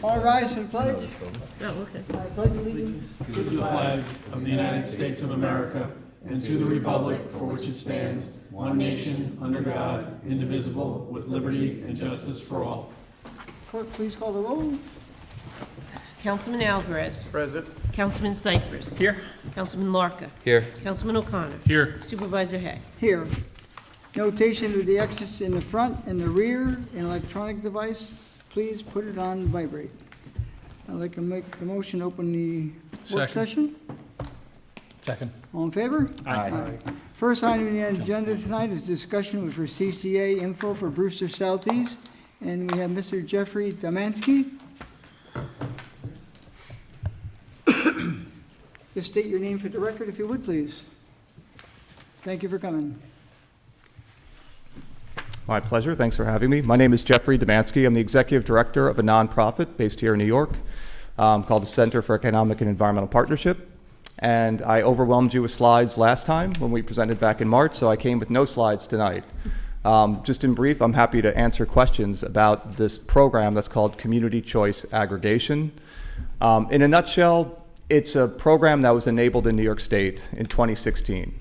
All rise for the pledge. Oh, okay. I pledge allegiance To the flag of the United States of America and to the republic for which it stands, one nation, under God, indivisible, with liberty and justice for all. Clerk, please call the roll. Councilman Alvarez. Present. Councilman Cypress. Here. Councilman Larka. Here. Councilman O'Connor. Here. Supervisor Hay. Here. Notation of the exits in the front and the rear, an electronic device. Please put it on vibrate. I'd like to make the motion, open the work Second. session. Second. All in favor? Aye. First item on the agenda tonight is discussion with for CCA info for Brewster Southeast. And we have Mr. Jeffrey Damansky. Just state your name for the record, if you would, please. Thank you for coming. My pleasure. Thanks for having me. My name is Jeffrey Damansky. I'm the executive director of a nonprofit based here in New York called the Center for Economic and Environmental Partnership. And I overwhelmed you with slides last time when we presented back in March, so I came with no slides tonight. Just in brief, I'm happy to answer questions about this program that's called Community Choice Aggregation. In a nutshell, it's a program that was enabled in New York State in 2016.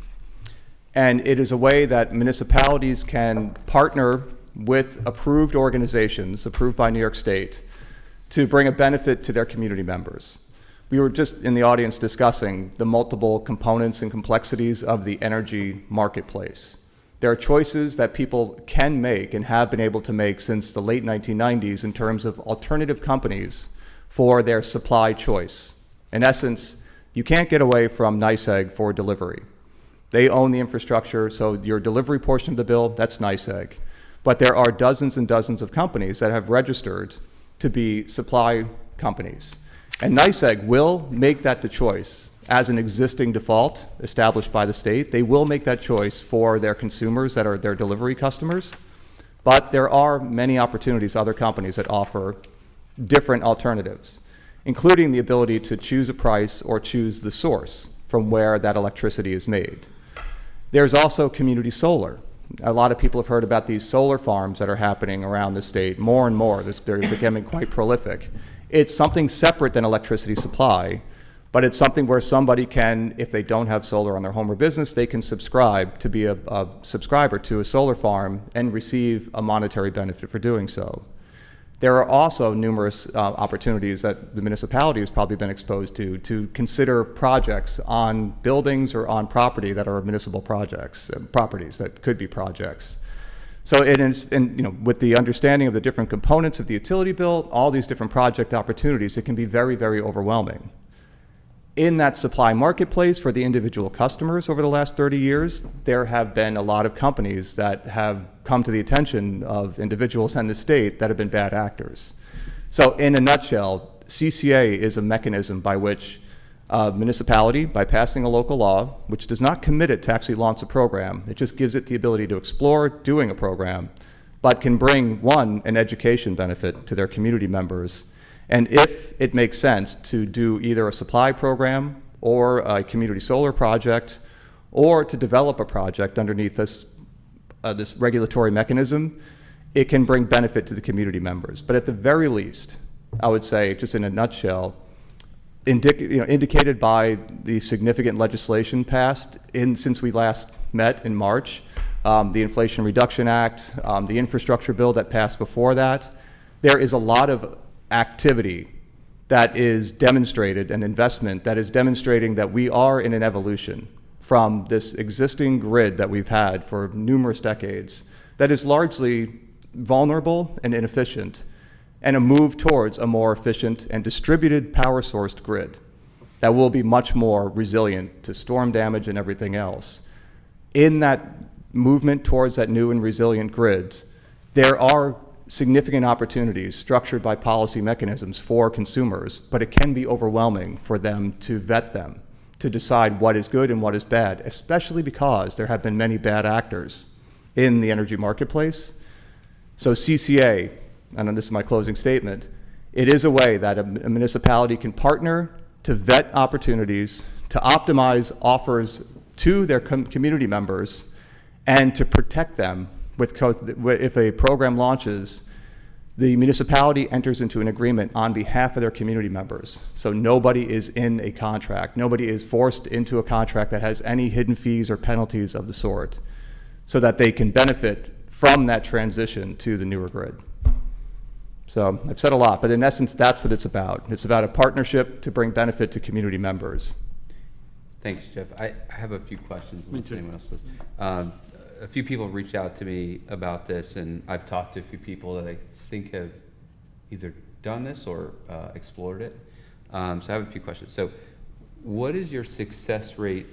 And it is a way that municipalities can partner with approved organizations, approved by New York State, to bring a benefit to their community members. We were just in the audience discussing the multiple components and complexities of the energy marketplace. There are choices that people can make and have been able to make since the late 1990s in terms of alternative companies for their supply choice. In essence, you can't get away from NYSEG for delivery. They own the infrastructure, so your delivery portion of the bill, that's NYSEG. But there are dozens and dozens of companies that have registered to be supply companies. And NYSEG will make that the choice as an existing default established by the state. They will make that choice for their consumers that are their delivery customers. But there are many opportunities, other companies that offer different alternatives, including the ability to choose a price or choose the source from where that electricity is made. There's also community solar. A lot of people have heard about these solar farms that are happening around the state, more and more. They're becoming quite prolific. It's something separate than electricity supply, but it's something where somebody can, if they don't have solar on their home or business, they can subscribe to be a subscriber to a solar farm and receive a monetary benefit for doing so. There are also numerous opportunities that the municipality has probably been exposed to consider projects on buildings or on property that are municipal projects, properties that could be projects. So it is, and with the understanding of the different components of the utility bill, all these different project opportunities, it can be very, very overwhelming. In that supply marketplace for the individual customers over the last 30 years, there have been a lot of companies that have come to the attention of individuals and the state that have been bad actors. So in a nutshell, CCA is a mechanism by which a municipality, by passing a local law, which does not commit it to actually launch a program, it just gives it the ability to explore doing a program, but can bring, one, an education benefit to their community members, and if it makes sense to do either a supply program or a community solar project, or to develop a project underneath this regulatory mechanism, it can bring benefit to the community members. But at the very least, I would say, just in a nutshell, indicated by the significant legislation passed since we last met in March, the Inflation Reduction Act, the infrastructure bill that passed before that, there is a lot of activity that is demonstrated, an investment that is demonstrating that we are in an evolution from this existing grid that we've had for numerous decades that is largely vulnerable and inefficient, and a move towards a more efficient and distributed power-sourced grid that will be much more resilient to storm damage and everything else. In that movement towards that new and resilient grid, there are significant opportunities structured by policy mechanisms for consumers, but it can be overwhelming for them to vet them, to decide what is good and what is bad, especially because there have been many bad actors in the energy marketplace. So CCA, and this is my closing statement, it is a way that a municipality can partner to vet opportunities, to optimize offers to their community members, and to protect them if a program launches, The municipality enters into an agreement on behalf of their community members. So nobody is in a contract. Nobody is forced into a contract that has any hidden fees or penalties of the sort, so that they can benefit from that transition to the newer grid. So I've said a lot, but in essence, that's what it's about. It's about a partnership to bring benefit to community members. Thanks, Jeff. I have a few questions. Me Unless too. anyone else does. A few people reached out to me about this, and I've talked to a few people that I think have either done this or explored it. So I have a few questions. So what is your success rate,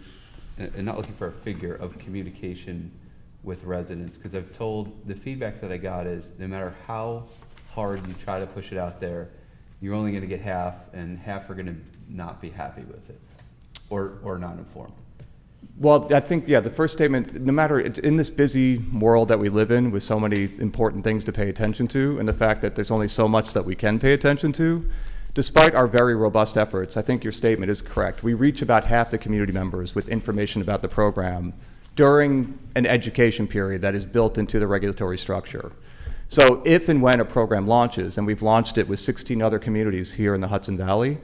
and not looking for a figure, of communication with residents? Because I've told, the feedback that I got is no matter how hard you try to push it out there, you're only going to get half, and half are going to not be happy with it or not informed. Well, I think, yeah, the first statement, no matter, in this busy world that we live in with so many important things to pay attention to, and the fact that there's only so much that we can pay attention to, despite our very robust efforts, I think your statement is correct. We reach about half the community members with information about the program during an education period that is built into the regulatory structure. So if and when a program launches, and we've launched it with 16 other communities here in the Hudson Valley,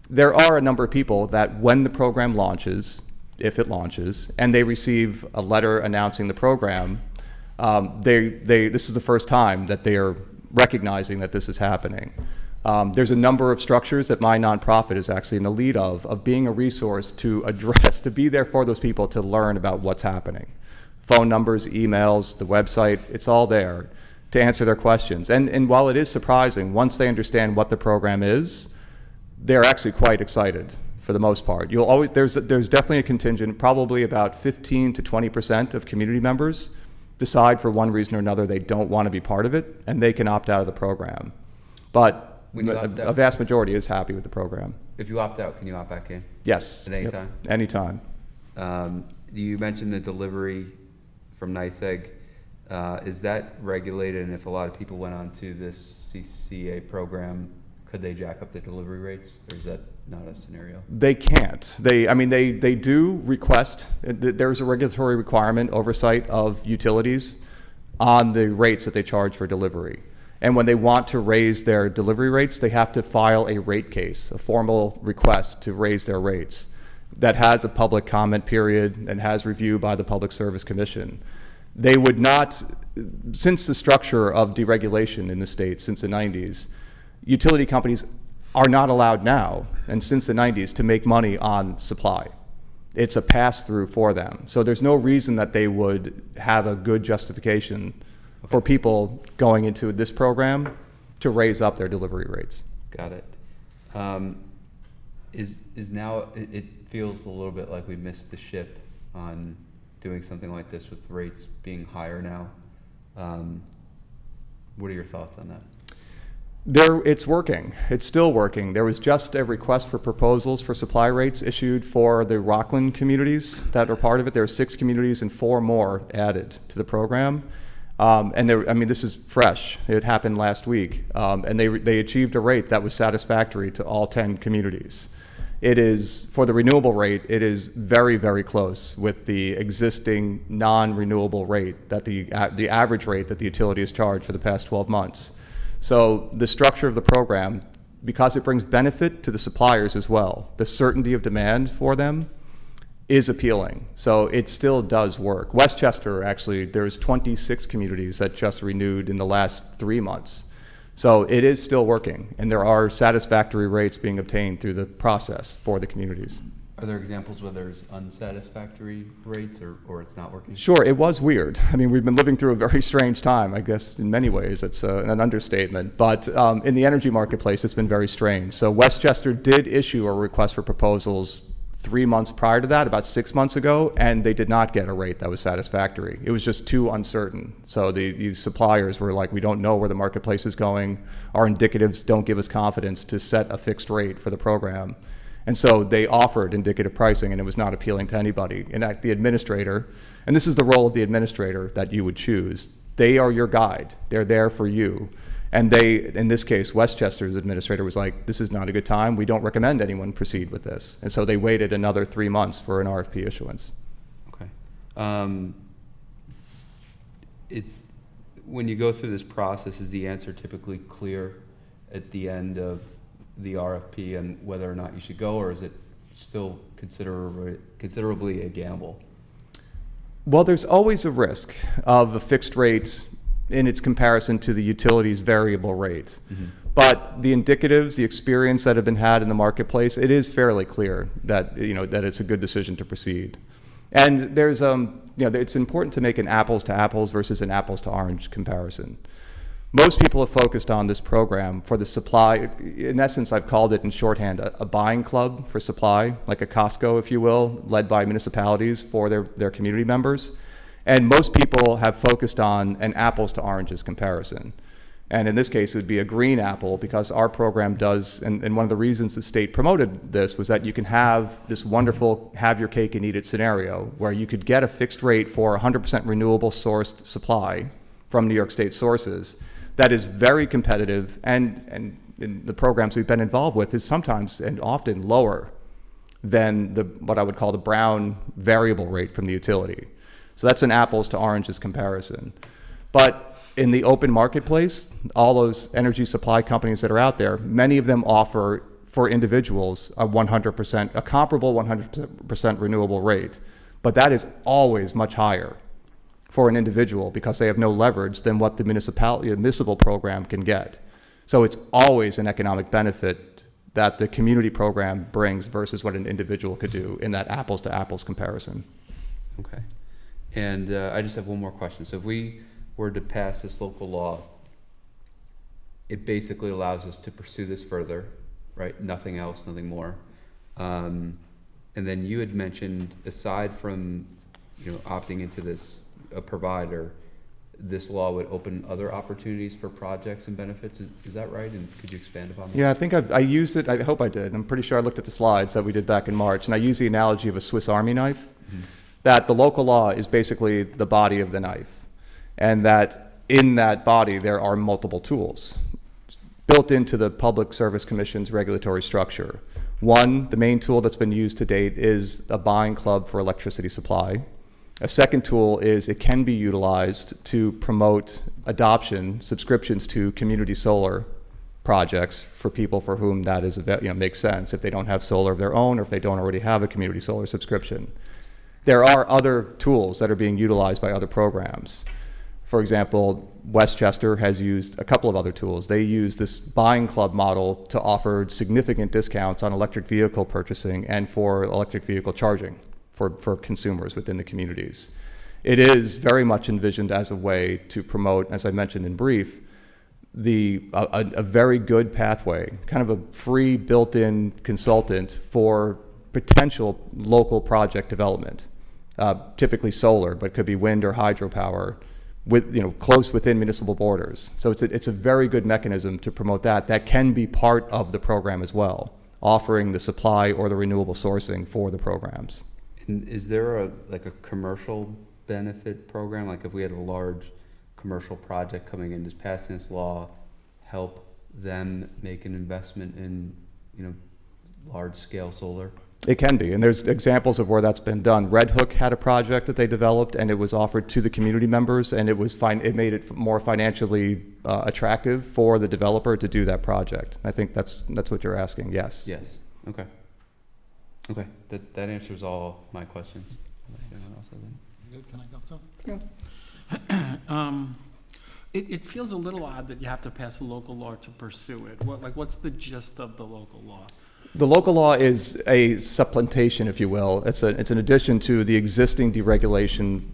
there are a number of people that when the program launches, if it launches, and they receive a letter announcing the program, this is the first time that they are recognizing that this is happening. There's a number of structures that my nonprofit is actually in the lead of being a resource to address, to be there for those people to learn about what's happening. Phone numbers, emails, the website, it's all there to answer their questions. And while it is surprising, once they understand what the program is, they're actually quite excited. For the most part, there's definitely a contingent, probably about 15 to 20% of community members decide for one reason or another they don't want to be part of it, and they can opt out of the program. But When you opt a out- vast majority is happy with the program. If you opt out, can you opt back in? Yes. At any Yep. time? Anytime. You mentioned the delivery from NYSEG. Is that regulated, and if a lot of people went on to this CCA program, could they jack up the delivery rates, or is that not a scenario? They can't. They do request, there's a regulatory requirement oversight of utilities on the rates that they charge for delivery. And when they want to raise their delivery rates, they have to file a rate case, a formal request to raise their rates that has a public comment period and has review by the Public Service Commission. They would not, since the structure of deregulation in the state since the 90s, utility companies are not allowed now, and since the 90s, to make money on supply. It's a pass-through for them. So there's no reason that they would have a good justification for people going into this program to raise up their delivery rates. Got it. Is now, it feels a little bit like we missed the ship on doing something like this with rates being higher now. What are your thoughts on that? It's working. It's still working. There was just a request for proposals for supply rates issued for the Rockland communities that are part of it. There are 6 communities and 4 more added to the program. This is fresh. It happened last week. And they achieved a rate that was satisfactory to all 10 communities. It is, for the renewable rate, it is very, very close with the existing non-renewable rate, that the average rate that the utility has charged for the past 12 months. So the structure of the program, because it brings benefit to the suppliers as well, the certainty of demand for them is appealing. So it still does work. Westchester, actually, there's 26 communities that just renewed in the last 3 months. So it is still working, and there are satisfactory rates being obtained through the process for the communities. Are there examples where there's unsatisfactory rates or it's not working? Sure, it was weird. I mean, we've been living through a very strange time, I guess, in many ways. It's an understatement. But in the energy marketplace, it's been very strange. So Westchester did issue a request for proposals 3 months prior to that, about 6 months ago, and they did not get a rate that was satisfactory. It was just too uncertain. So the suppliers were like, we don't know where the marketplace is going. Our indicatives don't give us confidence to set a fixed rate for the program. And so they offered indicative pricing, and it was not appealing to anybody. In fact, the administrator, and this is the role of the administrator that you would choose, they are your guide. They're there for you. And they, in this case, Westchester's administrator was like, this is not a good time. We don't recommend anyone proceed with this. And so they waited another 3 months for an RFP issuance. Okay. when you go through this process, is the answer typically clear at the end of the RFP and whether or not you should go, or is it still considerably a gamble? Well, there's always a risk of a fixed rate in its comparison to the utility's variable rate. But the indicatives, the experience that have been had in the marketplace, it is fairly clear that, that it's a good decision to proceed. And there's, it's important to make an apples to apples versus an apples to orange comparison. Most people have focused on this program for the supply. In essence, I've called it in shorthand a buying club for supply, like a Costco, if you will, led by municipalities for their community members. And most people have focused on an apples to oranges comparison. And in this case, it would be a green apple, because our program does, and one of the reasons the state promoted this was that you can have this wonderful have your cake and eat it scenario where you could get a fixed rate for 100% renewable sourced supply from New York State sources that is very competitive, and in the programs we've been involved with is sometimes and often lower than what I would call the brown variable rate from the utility. So that's an apples to oranges comparison. But in the open marketplace, all those energy supply companies that are out there, many of them offer for individuals a comparable 100% renewable rate. But that is always much higher for an individual because they have no leverage than what the municipal program can get. So it's always an economic benefit that the community program brings versus what an individual could do in that apples to apples comparison. Okay. And I just have one more question. So if we were to pass this local law, it basically allows us to pursue this further, right? Nothing else, nothing more. And then you had mentioned, aside from opting into this a provider, this law would open other opportunities for projects and benefits. Is that right? And could you expand upon that? Yeah, I think I used it. I hope I did. I'm pretty sure I looked at the slides that we did back in March, and I used the analogy of a Swiss Army knife, that the local law is basically the body of the knife, and that in that body there are multiple tools built into the Public Service Commission's regulatory structure. One, the main tool that's been used to date is a buying club for electricity supply. A second tool is it can be utilized to promote adoption, subscriptions to community solar projects for people for whom that is, makes sense if they don't have solar of their own or if they don't already have a community solar subscription. There are other tools that are being utilized by other programs. For example, Westchester has used a couple of other tools. They use this buying club model to offer significant discounts on electric vehicle purchasing and for electric vehicle charging for consumers within the communities. It is very much envisioned as a way to promote, as I mentioned in brief, a very good pathway, kind of a free built-in consultant for potential local project development, typically solar, but could be wind or hydropower, with close within municipal borders. So it's a very good mechanism to promote that can be part of the program as well, offering the supply or the renewable sourcing for the programs. And is there a commercial benefit program? Like if we had a large commercial project coming in, does passing this law help them make an investment in large scale solar? It can be, and there's examples of where that's been done. Red Hook had a project that they developed, and it was offered to the community members, and it made it more financially attractive for the developer to do that project. I think that's what you're asking. Yes. Yes. Okay. Okay. That answers all my questions. Anyone else have any? Can I go, Yeah. It feels a little odd that you have to pass a local law to pursue it. What's the gist of the local law? The local law is a supplementation, if you will. It's an addition to the existing deregulation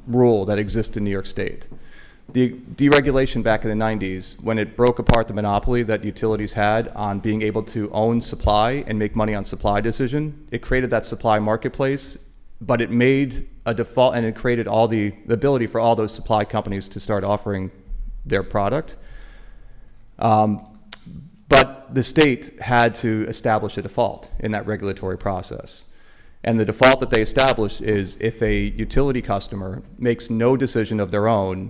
rule that exists in New York State. The deregulation back in the 90s, when it broke apart the monopoly that utilities had on being able to own supply and make money on supply decision, it created that supply marketplace, but it made a default, and it created all the ability for all those supply companies to start offering their product. But the state had to establish a default in that regulatory process. And the default that they established is if a utility customer makes no decision of their own,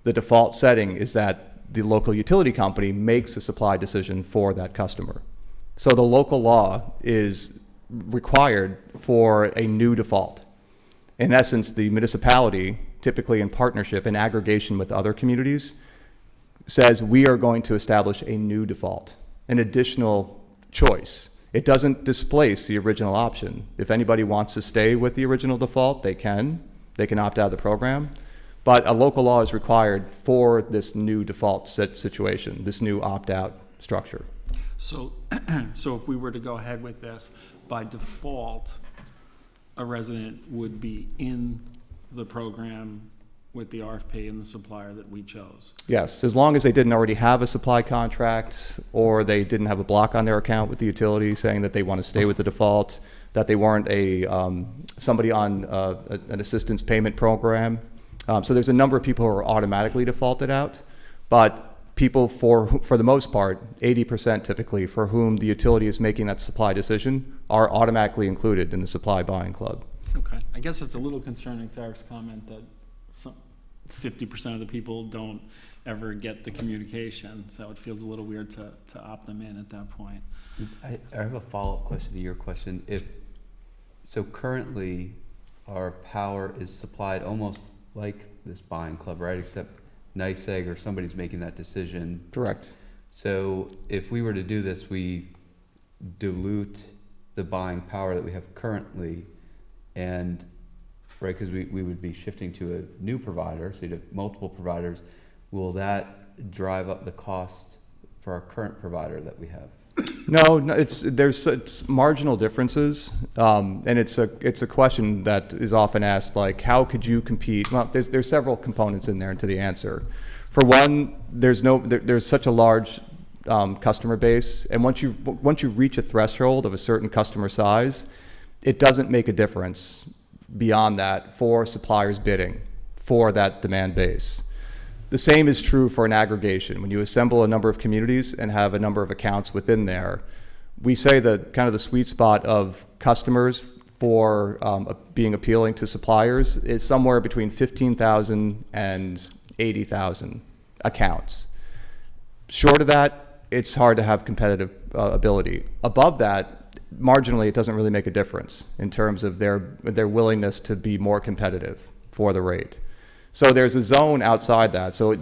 the default setting is that the local utility company makes a supply decision for that customer. So the local law is required for a new default. In essence, the municipality typically in partnership, in aggregation with other communities, says we are going to establish a new default, an additional choice. It doesn't displace the original option. If anybody wants to stay with the original default, they can. They can opt out of the program. But a local law is required for this new default situation, this new opt-out structure. So, so if we were to go ahead with this, by default, a resident would be in the program with the RFP and the supplier that we chose. Yes, as long as they didn't already have a supply contract, or they didn't have a block on their account with the utility saying that they want to stay with the default, that they weren't somebody on an assistance payment program. So there's a number of people who are automatically defaulted out, but people for the most part, 80% typically, for whom the utility is making that supply decision are automatically included in the supply buying club. Okay. I guess it's a little concerning to Eric's comment that 50% of the people don't ever get the communication, so it feels a little weird to opt them in at that point. I have a follow-up question to your question. So currently, our power is supplied almost like this buying club, right? Except NYSEG or somebody's making that decision. Correct. So if we were to do this, we dilute the buying power that we have currently, and right, because we would be shifting to a new provider, so you'd have multiple providers. Will that drive up the cost for our current provider that we have? No, it's marginal differences, and it's a question that is often asked, like, how could you compete? Well, there's several components in there to the answer. For one, there's such a large customer base, and once you reach a threshold of a certain customer size, it doesn't make a difference beyond that for suppliers bidding for that demand base. The same is true for an aggregation. When you assemble a number of communities and have a number of accounts within there, we say that kind of the sweet spot of customers for being appealing to suppliers is somewhere between 15,000 and 80,000 accounts. Short of that, it's hard to have competitive ability. Above that, marginally, it doesn't really make a difference in terms of their willingness to be more competitive for the rate. So there's a zone outside that. So,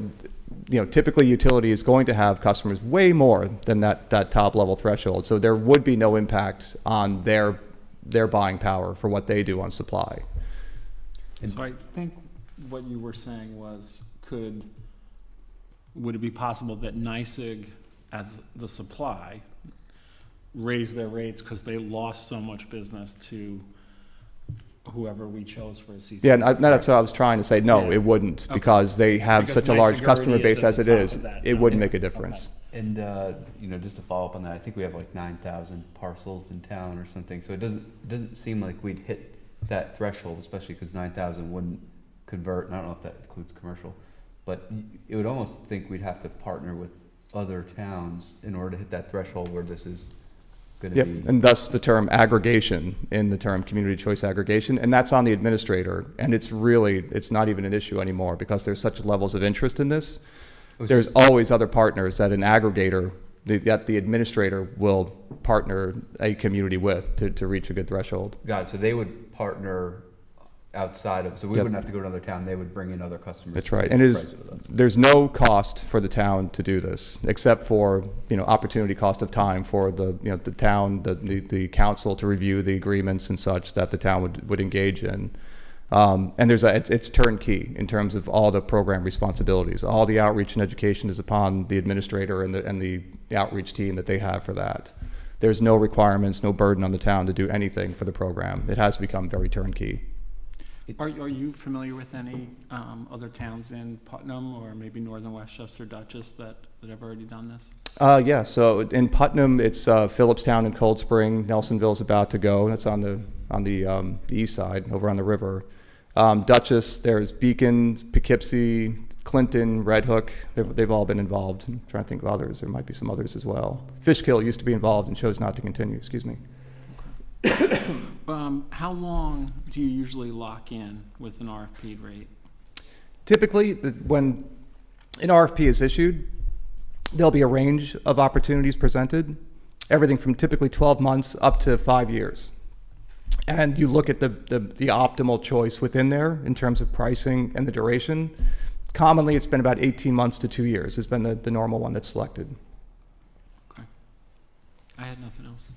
typically utility is going to have customers way more than that top level threshold. So there would be no impact on their buying power for what they do on supply. So I think what you were saying was, would it be possible that NYSEG, as the supply, raise their rates because they lost so much business to whoever we chose for a CC? Yeah, that's what I was trying to say. No, Yeah. it wouldn't, Okay. because they have Because such a large NYSEG customer already base is at as the it top is. of that. It wouldn't Okay. make a difference. And just to follow up on that, I think we have like 9,000 parcels in town or something. So it doesn't seem like we'd hit that threshold, especially because 9,000 wouldn't convert. And I don't know if that includes commercial, but it would almost think we'd have to partner with other towns in order to hit that threshold where this is going to Yep, be. and thus the term aggregation in the term community choice aggregation, and that's on the administrator, and it's not even an issue anymore because there's such levels of interest in this. There's always other partners that an aggregator, that the administrator will partner a community with to reach a good threshold. Got it. So they would partner outside of, so we Yep. wouldn't have to go to another town. They would bring in other customers. That's right, to and price it with us. there's no cost for the town to do this, except for, opportunity cost of time for the town, the council to review the agreements and such that the town would engage in. And it's turnkey in terms of all the program responsibilities. All the outreach and education is upon the administrator and the outreach team that they have for that. There's no requirements, no burden on the town to do anything for the program. It has become very turnkey. Are you familiar with any other towns in Putnam or maybe Northern Westchester, Dutchess that have already done this? Yeah, so in Putnam, it's Phillipstown and Cold Spring. Nelsonville's about to go. That's on the east side, over on the river. Dutchess, there's Beacon, Poughkeepsie, Clinton, Red Hook. They've all been involved. I'm trying to think of others. There might be some others as well. Fishkill used to be involved and chose not to continue. Excuse me. How long do you usually lock in with an RFP rate? Typically, when an RFP is issued, there'll be a range of opportunities presented, everything from typically 12 months up to 5 years. and you look at the optimal choice within there in terms of pricing and the duration, commonly it's been about 18 months to 2 years has been the normal one that's selected. Okay. I had nothing else.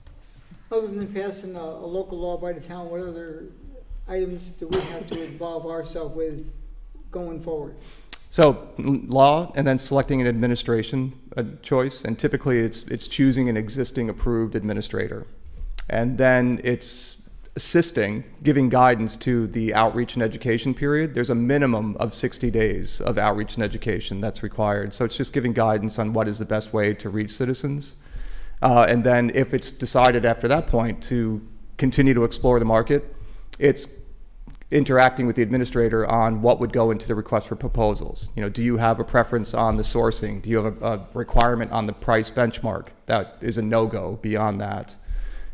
Other than passing a local law by the town, what other items do we have to involve ourselves with going forward? So law, and then selecting an administration choice, and typically it's choosing an existing approved administrator. And then it's assisting, giving guidance to the outreach and education period. There's a minimum of 60 days of outreach and education that's required. So it's just giving guidance on what is the best way to reach citizens. And then if it's decided after that point to continue to explore the market, it's interacting with the administrator on what would go into the request for proposals. You know, do you have a preference on the sourcing? Do you have a requirement on the price benchmark? That is a no-go beyond that.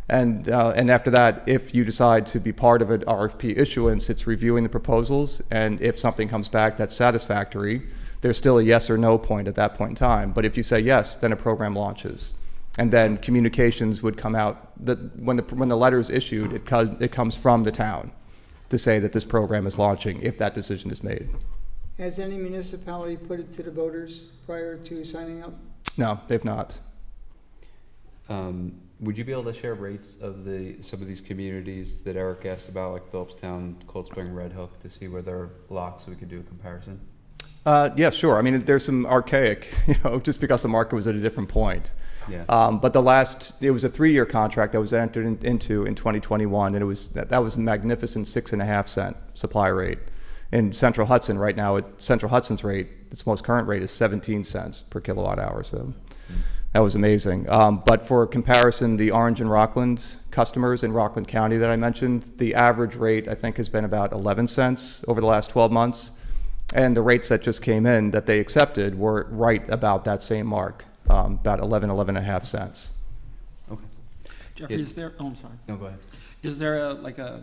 And after that, if you decide to be part of an RFP issuance, it's reviewing the proposals, and if something comes back that's satisfactory, there's still a yes or no point at that point in time. But if you say yes, then a program launches. And then communications would come out, when the letter is issued, it comes from the town to say that this program is launching if that decision is made. Has any municipality put it to the voters prior to signing up? No, they've not. Would you be able to share rates of some of these communities that Eric asked about, like Phillipstown, Cold Spring, Red Hook, to see where they're locked so we could do a comparison? Yeah, sure. I mean, there's some archaic, just because the market was at a different point. Yeah. But it was a 3-year contract that was entered into in 2021, and that was a magnificent 6.5 cent supply rate. In Central Hudson right now, Central Hudson's rate, its most current rate is 17 cents per kilowatt hour. So that was amazing. But for comparison, the Orange and Rockland customers in Rockland County that I mentioned, the average rate I think has been about 11 cents over the last 12 months. And the rates that just came in that they accepted were right about that same mark, about 11.5 cents. Okay. Jeffrey, is there, I'm sorry. No, go ahead. Is there a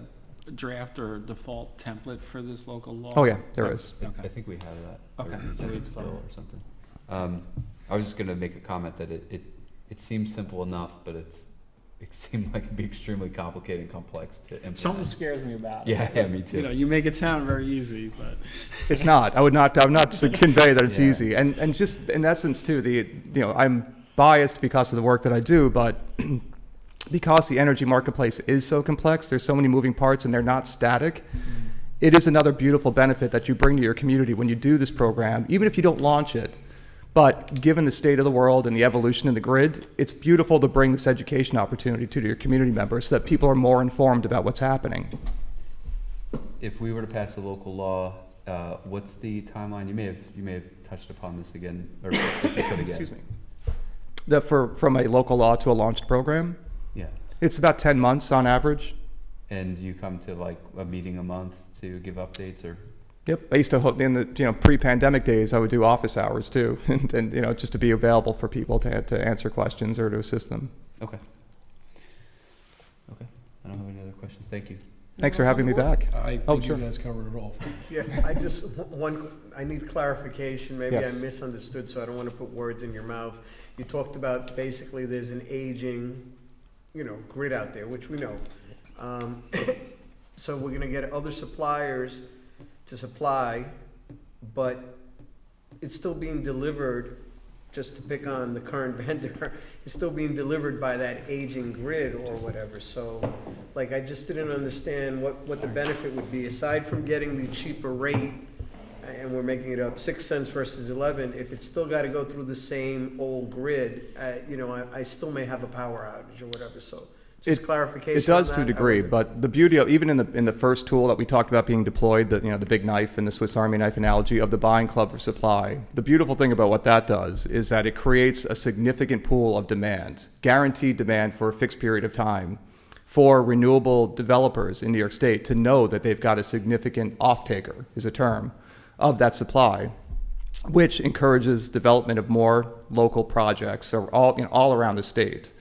draft or default template for this local law? Oh yeah, there is. I Okay. think we have that. Okay. Or So it's we've- bill or something. I was just going to make a comment that it seems simple enough, but it seemed like it'd be extremely complicated and complex to implement. Something scares me about it. Yeah, me too. You make it sound very easy, but. It's not. I would not convey that it's Yeah. easy. And just in essence too, I'm biased because of the work that I do, but because the energy marketplace is so complex, there's so many moving parts and they're not static. It is another beautiful benefit that you bring to your community when you do this program, even if you don't launch it. But given the state of the world and the evolution in the grid, it's beautiful to bring this education opportunity to your community members so that people are more informed about what's happening. If we were to pass a local law, what's the timeline? You may have touched upon this again, or if you could again. Excuse me. From a local law to a launched program, Yeah. it's about 10 months on average. And you come to like a meeting a month to give updates, or? Yep, I used to, in the pre-pandemic days, I would do office hours too, and just to be available for people to answer questions or to assist them. Okay. Okay. I don't have any other questions. Thank you. Thanks for having me back. I Oh, think you sure. guys covered it all. Yeah, I need clarification, maybe I Yes. misunderstood, so I don't want to put words in your mouth. You talked about basically there's an aging, grid out there, which we know. So we're gonna get other suppliers to supply, but it's still being delivered, just to pick on the current vendor, it's still being delivered by that aging grid or whatever. So, I just didn't understand what the benefit would be, aside from getting the cheaper rate, and we're making it up 6 cents versus 11, if it's still gotta go through the same old grid, I still may have a power outage or whatever, so just clarification It does on to a that. degree, but the beauty of, even in the first tool that we talked about being deployed, the big knife and the Swiss Army knife analogy of the buying club for supply, the beautiful thing about what that does is that it creates a significant pool of demand, guaranteed demand for a fixed period of time, for renewable developers in New York State to know that they've got a significant off-taker, is a term, of that supply, which encourages development of more local projects all around the state.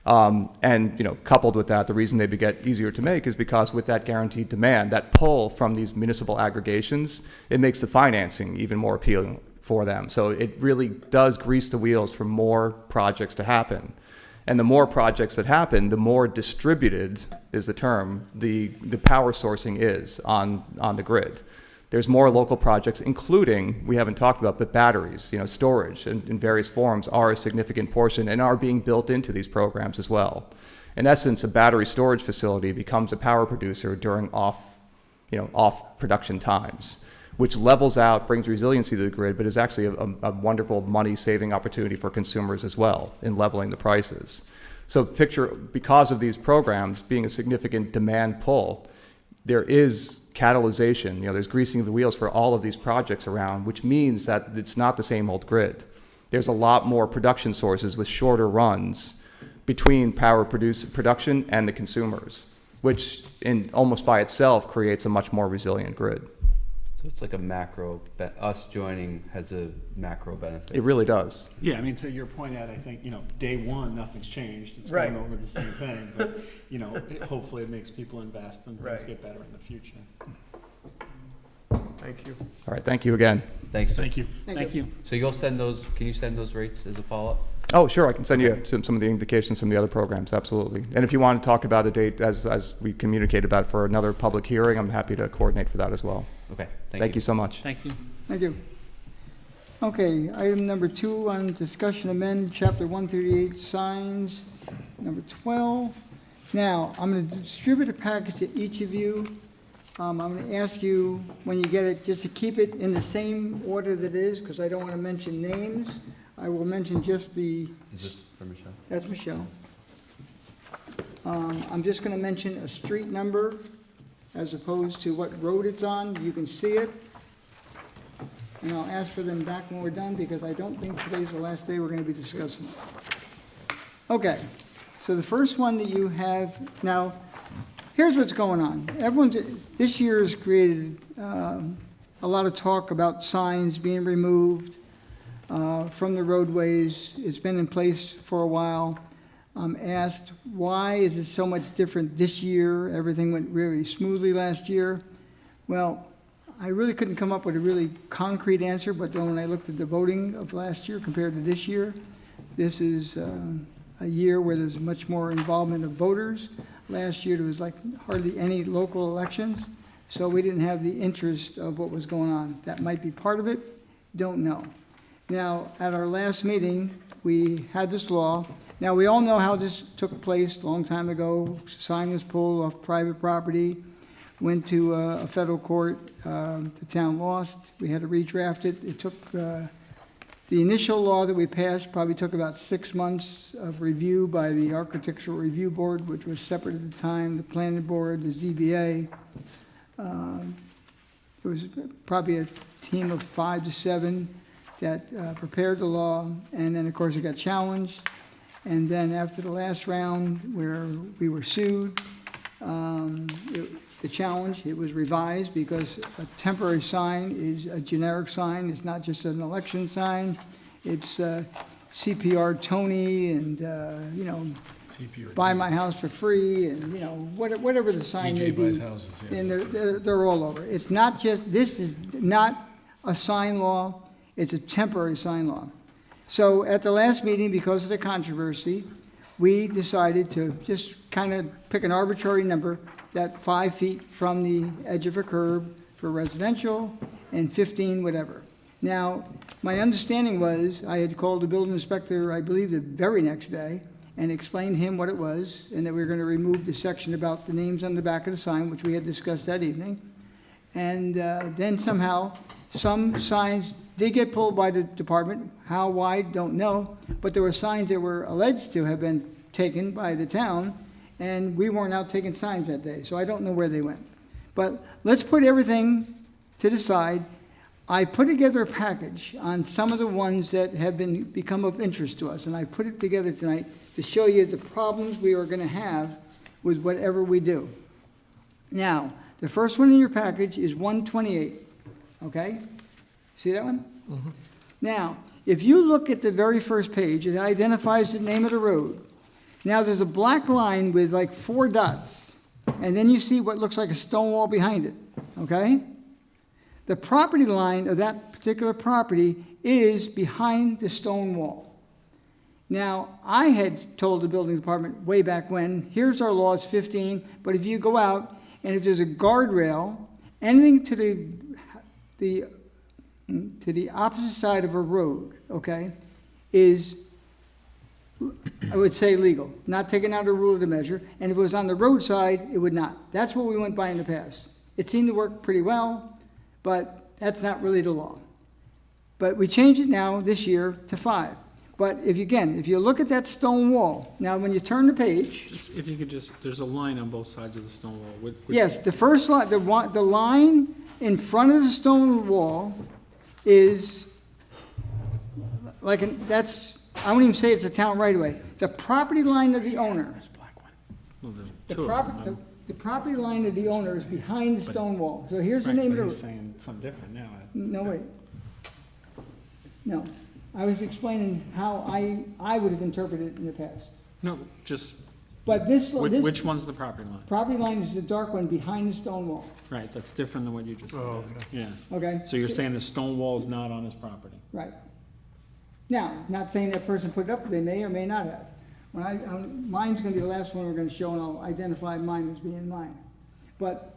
And coupled with that, the reason they get easier to make is because with that guaranteed demand, that pull from these municipal aggregations, it makes the financing even more appealing for them. So it really does grease the wheels for more projects to happen. And the more projects that happen, the more distributed is the term, the power sourcing is on the grid. There's more local projects, including, we haven't talked about, but batteries, storage in various forms are a significant portion and are being built into these programs as well. In essence, a battery storage facility becomes a power producer during off production times, which levels out, brings resiliency to the grid, but is actually a wonderful money-saving opportunity for consumers as well in leveling the prices. So picture, because of these programs being a significant demand pull, there is catalyzation, there's greasing of the wheels for all of these projects around, which means that it's not the same old grid. There's a lot more production sources with shorter runs between power production and the consumers, which almost by itself creates a much more resilient grid. So it's like a macro, us joining has a macro benefit. It really does. Yeah, I mean, to your point, Ed, I think, day one, nothing's changed. It's Right. going over the same thing, but, hopefully it makes people invest and things Right. get better in the future. Thank you. All right, thank you again. Thanks. Thank you. Thank Thank you. So you'll send those, can you send those rates as a follow-up? Oh, sure, I can send you some of the indications from the other programs, absolutely. And if you want to talk about a date as we communicated about for another public hearing, I'm happy to coordinate for that as well. Okay, Thank you so much. Thank you. Thank you. Okay, item number 2 on discussion amend chapter 138 signs, number 12. Now, I'm going to distribute a package to each of you. I'm going to ask you, when you get it, just to keep it in the same order that it is, because I don't want to mention names. I will mention just the, Is this for Michelle? that's Michelle. I'm just going to mention a street number as opposed to what road it's on. You can see it. And I'll ask for them back when we're done, because I don't think today's the last day we're going to be discussing it. Okay, so the first one that you have, now, here's what's going on. This year has created a lot of talk about signs being removed from the roadways. It's been in place for a while. I'm asked, why is it so much different this year? Everything went really smoothly last year. Well, I really couldn't come up with a really concrete answer, but then when I looked at the voting of last year compared to this year, this is a year where there's much more involvement of voters. Last year, there was like hardly any local elections, so we didn't have the interest of what was going on. That might be part of it, don't know. Now, at our last meeting, we had this law. Now, we all know how this took place a long time ago. Sign was pulled off private property, went to a federal court. The town lost. We had to redraft it. It took, the initial law that we passed probably took about 6 months of review by the Architectural Review Board, which was separate at the time, the Planning Board, the ZBA. It was probably a team of 5 to 7 that prepared the law, and then, of course, it got challenged. And then after the last round, where we were sued, the challenge, it was revised, because a temporary sign is a generic sign. It's not just an election sign. It's CPR Tony and, buy my house for free, and, whatever the sign may be. And they're all over. It's not just, this is not a sign law. It's a temporary sign law. So at the last meeting, because of the controversy, we decided to just kind of pick an arbitrary number, that 5 feet from the edge of a curb for residential and 15 whatever. Now, my understanding was, I had called the building inspector, I believe, the very next day, and explained to him what it was, and that we were going to remove the section about the names on the back of the sign, which we had discussed that evening. And then somehow, some signs did get pulled by the department. How wide, don't know. But there were signs that were alleged to have been taken by the town, and we weren't out taking signs that day, so I don't know where they went. But let's put everything to the side. I put together a package on some of the ones that have become of interest to us, and I put it together tonight to show you the problems we are going to have with whatever we do. Now, the first one in your package is 128, okay? See that one? Mm-hmm. Now, if you look at the very first page, it identifies the name of the road. Now, there's a black line with like 4 dots, and then you see what looks like a stone wall behind it, okay? The property line of that particular property is behind the stone wall. Now, I had told the building department way back when, here's our law, it's 15, but if you go out and if there's a guardrail, anything to the opposite side of a road, okay, is, I would say, legal, not taken out of rule of the measure, and if it was on the roadside, it would not. That's what we went by in the past. It seemed to work pretty well, but that's not really the law. But we changed it now, this year, to 5. But if you look at that stone wall, now when you turn the page, Just, if you could just, there's a line on both sides of the stone wall. yes, the first line, the line in front of the stone wall is like, I won't even say it's a town right away. The property line of the owner, Well, there's the two of property, them. the property line of the owner is behind the But- stone wall. So here's the Right, name but of he's the, saying something different now. no, wait. No, I was explaining how I would have interpreted it in the past. No, just, But this which one's the property line? property line is the dark one behind the stone wall, Right, that's different than what you just said. Oh, Yeah. okay? So you're saying the stone wall is not on his property? Right. Now, not saying that person put it up, they may or may not have. Mine's gonna be the last one we're gonna show, and I'll identify mine as being mine. But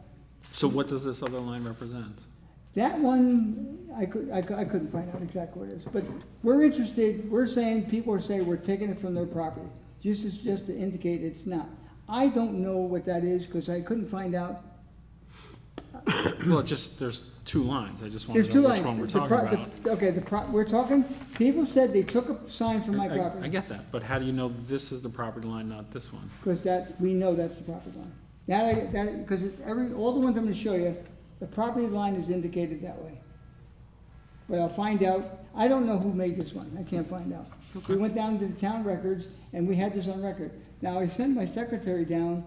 So what does this other line represent? that one, I couldn't find out exactly what it is. But we're interested, we're saying, people are saying we're taking it from their property, just to indicate it's not. I don't know what that is, because I couldn't find out. Well, just, there's two lines. I just want There's to two know lines. which one we're The talking pro- about. Okay, we're talking, people said they took a sign from my I property. get that, but how do you know this is the property line, not this one? Because we know that's the property line. Because all the ones I'm gonna show you, the property line is indicated that way. But I'll find out, I don't know who made this one, I can't find out. We went down to the town records, and we had this on record. Now, I sent my secretary down,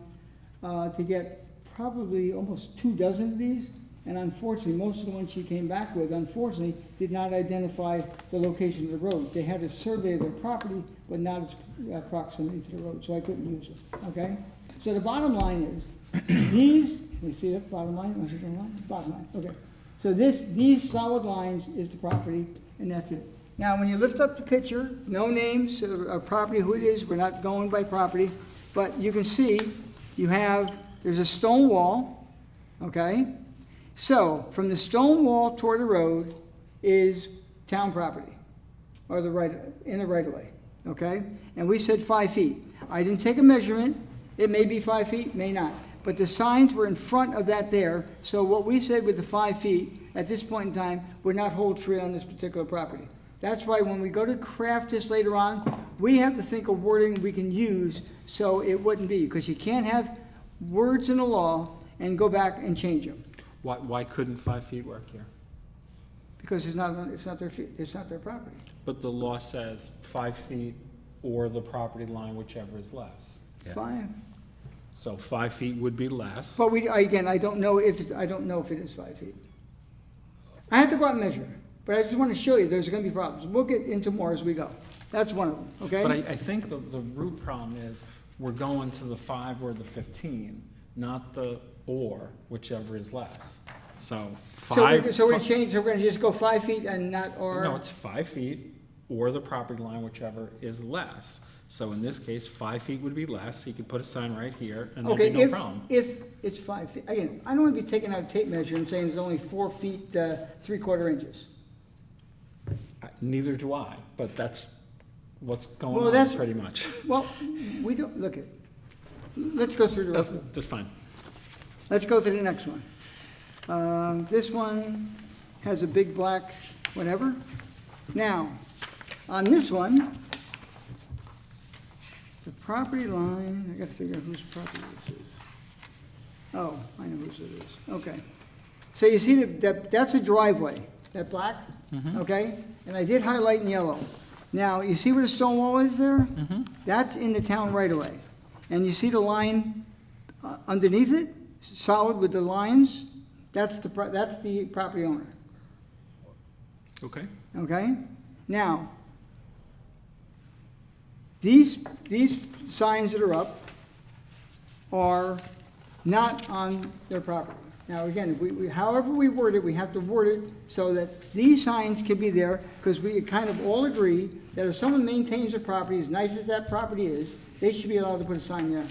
to get probably almost 24 of these, and unfortunately, most of the ones she came back with, unfortunately, did not identify the location of the road. They had a survey of their property, but not its proximity to the road, so I couldn't use it, okay? So the bottom line is, these, you see that bottom line? Want to see the line? Bottom line, okay. So these solid lines is the property, and that's it. Now, when you lift up the picture, no names of property, who it is, we're not going by property, but you can see, there's a stone wall, okay? So, from the stone wall toward the road is town property, or in the right of way, okay? And we said 5 feet. I didn't take a measurement, it may be 5 feet, may not. But the signs were in front of that there, so what we said with the 5 feet, at this point in time, would not hold true on this particular property. That's why when we go to craft this later on, we have to think of wording we can use so it wouldn't be, because you can't have words in the law and go back and change them, Why couldn't 5 feet work here? because it's not their property. But the law says 5 feet or the property line, whichever is less. Yeah. Fine. So 5 feet would be less. But I don't know if it is 5 feet. I have to go out and measure, but I just want to show you there's gonna be problems. We'll get into more as we go. That's one of them, okay? But I think the root problem is we're going to the 5 or the 15, not the or, whichever is less. So So we're 5. gonna change, so we're gonna just go 5 feet and not or? No, it's 5 feet or the property line, whichever is less. So in this case, 5 feet would be less. He could put a sign right here and there'd Okay, be no problem. if it's 5 feet, again, I don't want to be taking out a tape measure and saying it's only 4 feet, 3/4 inches. Neither do I, but that's what's Well, going on that's- pretty much. Well, we don't, look at, let's go through the rest of them. That's fine. Let's go to the next one. This one has a big black whatever. Now, on this one, the property line, I gotta figure out whose property this is. Oh, I know whose it is, okay. So you see that's a driveway, that black, okay? And I did highlight in yellow. Now, you see where the stone wall is there? That's in the town right away. And you see the line underneath it, solid with the lines? That's the property owner, Okay. okay? Now, these signs that are up are not on their property. Now, again, however we word it, we have to word it so that these signs can be there, because we kind of all agree that if someone maintains a property, as nice as that property is, they should be allowed to put a sign there,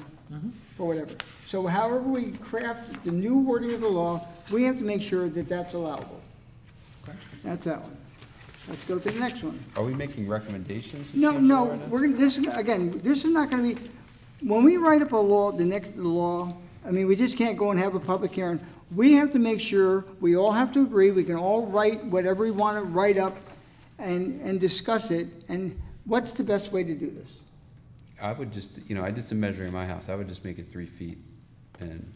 or whatever. So however we craft the new wording of the law, we have to make sure that that's allowable. That's that one. Let's go to the next one. Are we making recommendations? No, we're gonna, this, again, this is not gonna be, when we write up a law, the next law, I mean, we just can't go and have a public hearing. We have to make sure, we all have to agree, we can all write whatever we wanna write up and discuss it, and what's the best way to do this? I would just, I did some measuring in my house. I would just make it 3 feet, and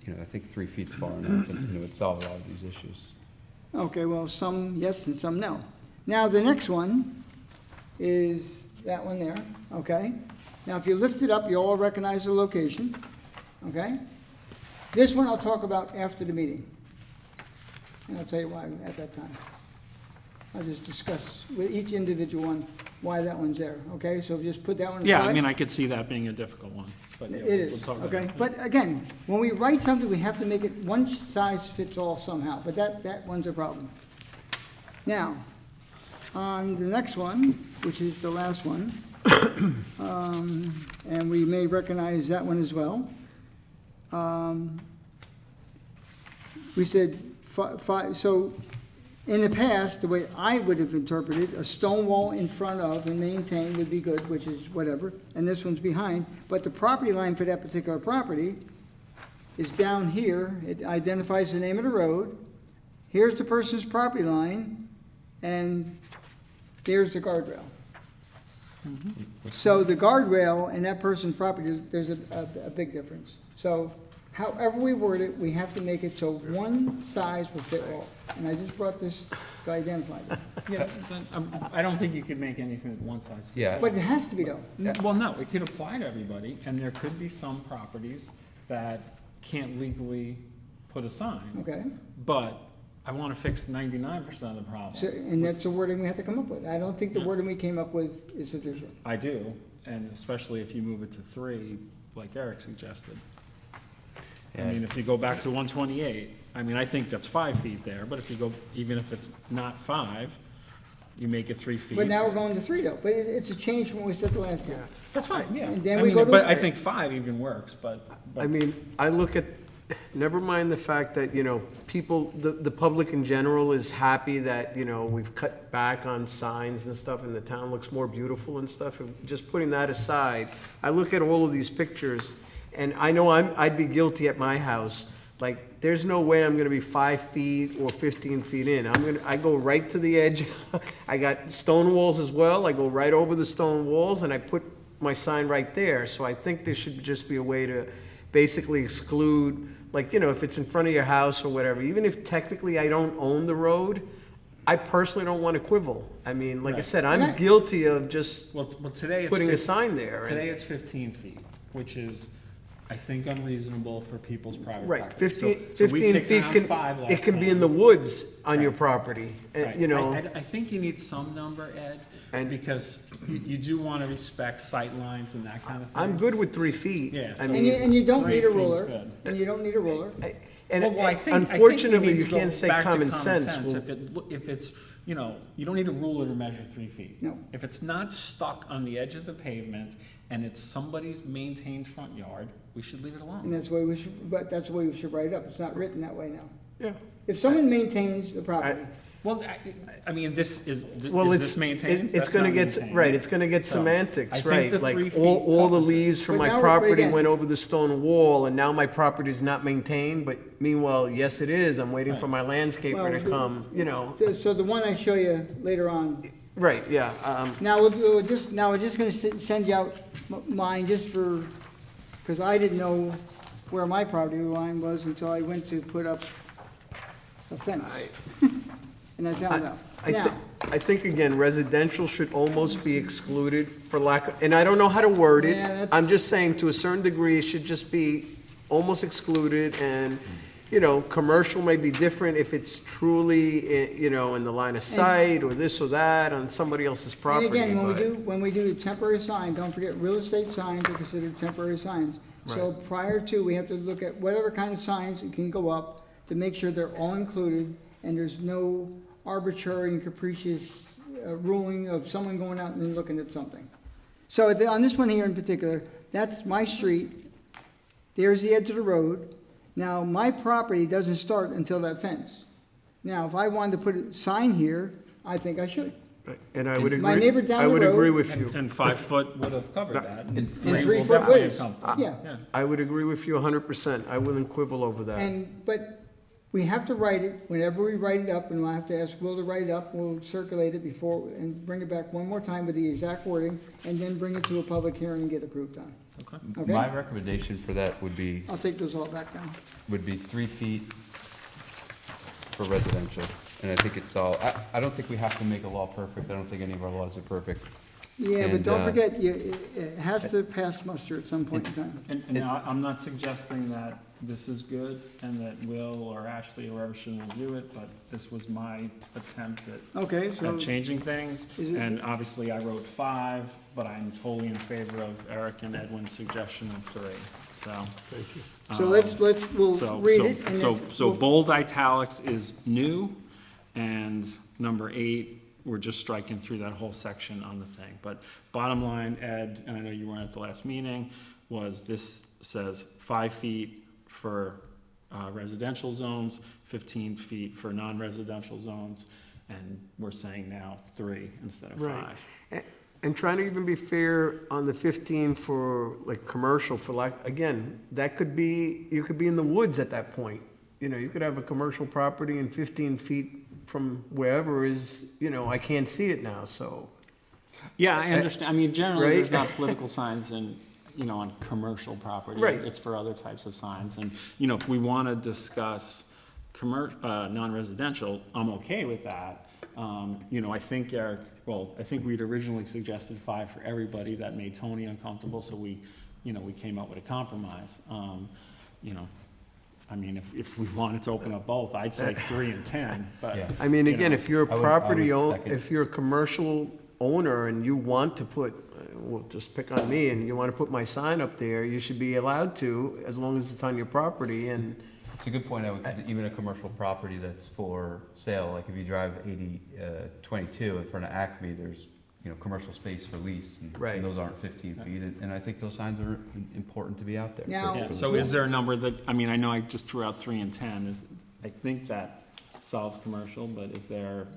I think 3 feet's far enough, and it would solve a lot of these issues. Okay, well, some yes and some no. Now, the next one is that one there, okay? Now, if you lift it up, you all recognize the location, okay? This one I'll talk about after the meeting. And I'll tell you why at that time. I'll just discuss with each individual one why that one's there, okay? So just put that one aside. Yeah, I mean, I could see that being a difficult one, but yeah, It we'll is, talk about okay? it. But again, when we write something, we have to make it one size fits all somehow, but that one's a problem. Now, on the next one, which is the last one, and we may recognize that one as well. We said so in the past, the way I would have interpreted, a stone wall in front of and maintained would be good, which is whatever, and this one's behind, but the property line for that particular property is down here. It identifies the name of the road. Here's the person's property line, and there's the guardrail. So the guardrail and that person's property, there's a big difference. So however we word it, we have to make it so one size will fit all. And I just brought this to identify that. Yeah, I don't think you could make anything one size fits Yeah. all. But it has to be though. Well, no, it could apply to everybody, and there could be some properties that can't legally put a sign. Okay? But I want to fix 99% of the problem. So, and that's the wording we have to come up with. I don't think the wording we came up with is sufficient. I do, and especially if you move it to 3, like Eric suggested. I mean, if you go back to 128, I mean, I think that's 5 feet there, but if you go, even if it's not 5, you make it 3 feet. But now we're going to 3 though. But it's a change from what we said the last time. That's fine, yeah. And then I we mean, go to but I the- think 5 even works, but. I mean, I look at, never mind the fact that, people, the public in general is happy that, we've cut back on signs and stuff and the town looks more beautiful and stuff. And just putting that aside, I look at all of these pictures and I know I'd be guilty at my house. Like, there's no way I'm gonna be 5 feet or 15 feet in. I go right to the edge. I got stone walls as well. I go right over the stone walls and I put my sign right there. So I think there should just be a way to basically exclude, like, if it's in front of your house or whatever, even if technically I don't own the road, I personally don't want to quibble. I mean, like I Right. said, I'm guilty of just Well, today it's. putting a 15 sign there. and- Today it's 15 feet, which is, I think, unreasonable for people's private Right, property. 15, So we 15 kicked feet down can, 5 last it can be in time. the woods on your Right. property, Right. I think you need some number, Ed, And- because you do want to respect sight lines and that kind of thing. I'm good with 3 feet. Yeah, I so- mean, And you don't 3 need a seems ruler. good. And you don't need a ruler. and Well, I think unfortunately, need to you go can't say back to common sense. Well, If it's, you don't need a ruler to measure 3 feet. No. If it's not stuck on the edge of the pavement and it's somebody's maintained front yard, we should leave it And alone. that's the way we should, but that's the way we should write it up. It's not written that way now. Yeah. If someone maintains the property, Well, I mean, is Well, this maintained? it's That's gonna not get, maintained. right, it's gonna get So, I semantics, think right? the 3 Like, feet all the covers it. leaves from But my now, property again- went over the stone wall, and now my property's not maintained, but meanwhile, yes, it is. I'm waiting for my landscaper Well, to come, so the one I show you later on, Right, yeah, now we're just gonna send you out mine just for, because I didn't know where my property line was until I went to put up a fence. And I found out. Now, I think, again, residential should almost be excluded for lack of, and I don't know how to word it. Yeah, that's- I'm just saying, to a certain degree, it should just be almost excluded, and you know, commercial may be different if it's truly, you know, in the line of sight or this or that on somebody else's And property. again, but- when we do the temporary sign, don't forget, real estate signs are considered temporary signs. So prior to, we have to look at whatever kind of signs that can go up to make sure they're all included, and there's no arbitrary and capricious ruling of someone going out and then looking at something. So on this one here in particular, that's my street, there's the edge of the road. Now, my property doesn't start until that fence. Now, if I wanted to put a sign here, I think I should. And I would agree. My neighbor down I the would agree road- with you. And 5 foot would have covered that. And And 3 will 3 foot definitely width. encompass. Yeah. I would agree with you 100%. I wouldn't quibble over that. But we have to write it, whenever we write it up, and we'll have to ask Will to write it up, we'll circulate it before, and bring it back one more time with the exact wording, and then bring it to a public hearing and get approved on. Okay? My recommendation for that would be I'll take those all back down. 3 feet for residential. And I think it's all, I don't think we have to make a law perfect. I don't think any of our laws are perfect. Yeah, but And, don't forget, it has to pass muster at some point in time. And I'm not suggesting that this is good and that Will or Ashley or whoever should review it, but this was my attempt Okay, so, at changing things. Is it- And obviously I wrote 5, but I'm totally in favor of Eric and Edwin's suggestion of 3, so. Thank you. so we'll So, read so, it, and so, then so we'll- bold italics is new, and number 8, we're just striking through that whole section on the thing. But bottom line, Ed, and I know you weren't at the last meeting, was this says 5 feet for residential zones, 15 feet for non-residential zones, and we're saying now 3 instead of 5. Right. And trying to even be fair on the 15 for like commercial for like, again, that could be, you could be in the woods at that point. You know, you could have a commercial property and 15 feet from wherever is, you know, I can't see it now, so. Yeah, I understand. I mean, generally, Right? there's not political signs in, you know, on commercial property. Right. It's for other types of signs. And, you know, if we want to discuss non-residential, I'm okay with that. You know, I think Eric, I think we'd originally suggested 5 for everybody. That made Tony uncomfortable, so we came up with a compromise. You know, I mean, if we wanted to open up both, I'd say 3 and 10, but. Yeah. I mean, You again, know, if you're a I would property owner, second. if you're a commercial owner and you want to put, well, just pick on me, and you want to put my sign up there, you should be allowed to, as long as it's on your property, and, It's a good point, because even a commercial property that's for sale, like if you drive 22 in front of Acme, there's, you know, commercial space for lease. Right. And those aren't 15 feet, and I think those signs are important to be out there. for- Now- Yeah, for the so public. is there a number that, I mean, I know I just threw out 3 and 10, I think that solves commercial, but is there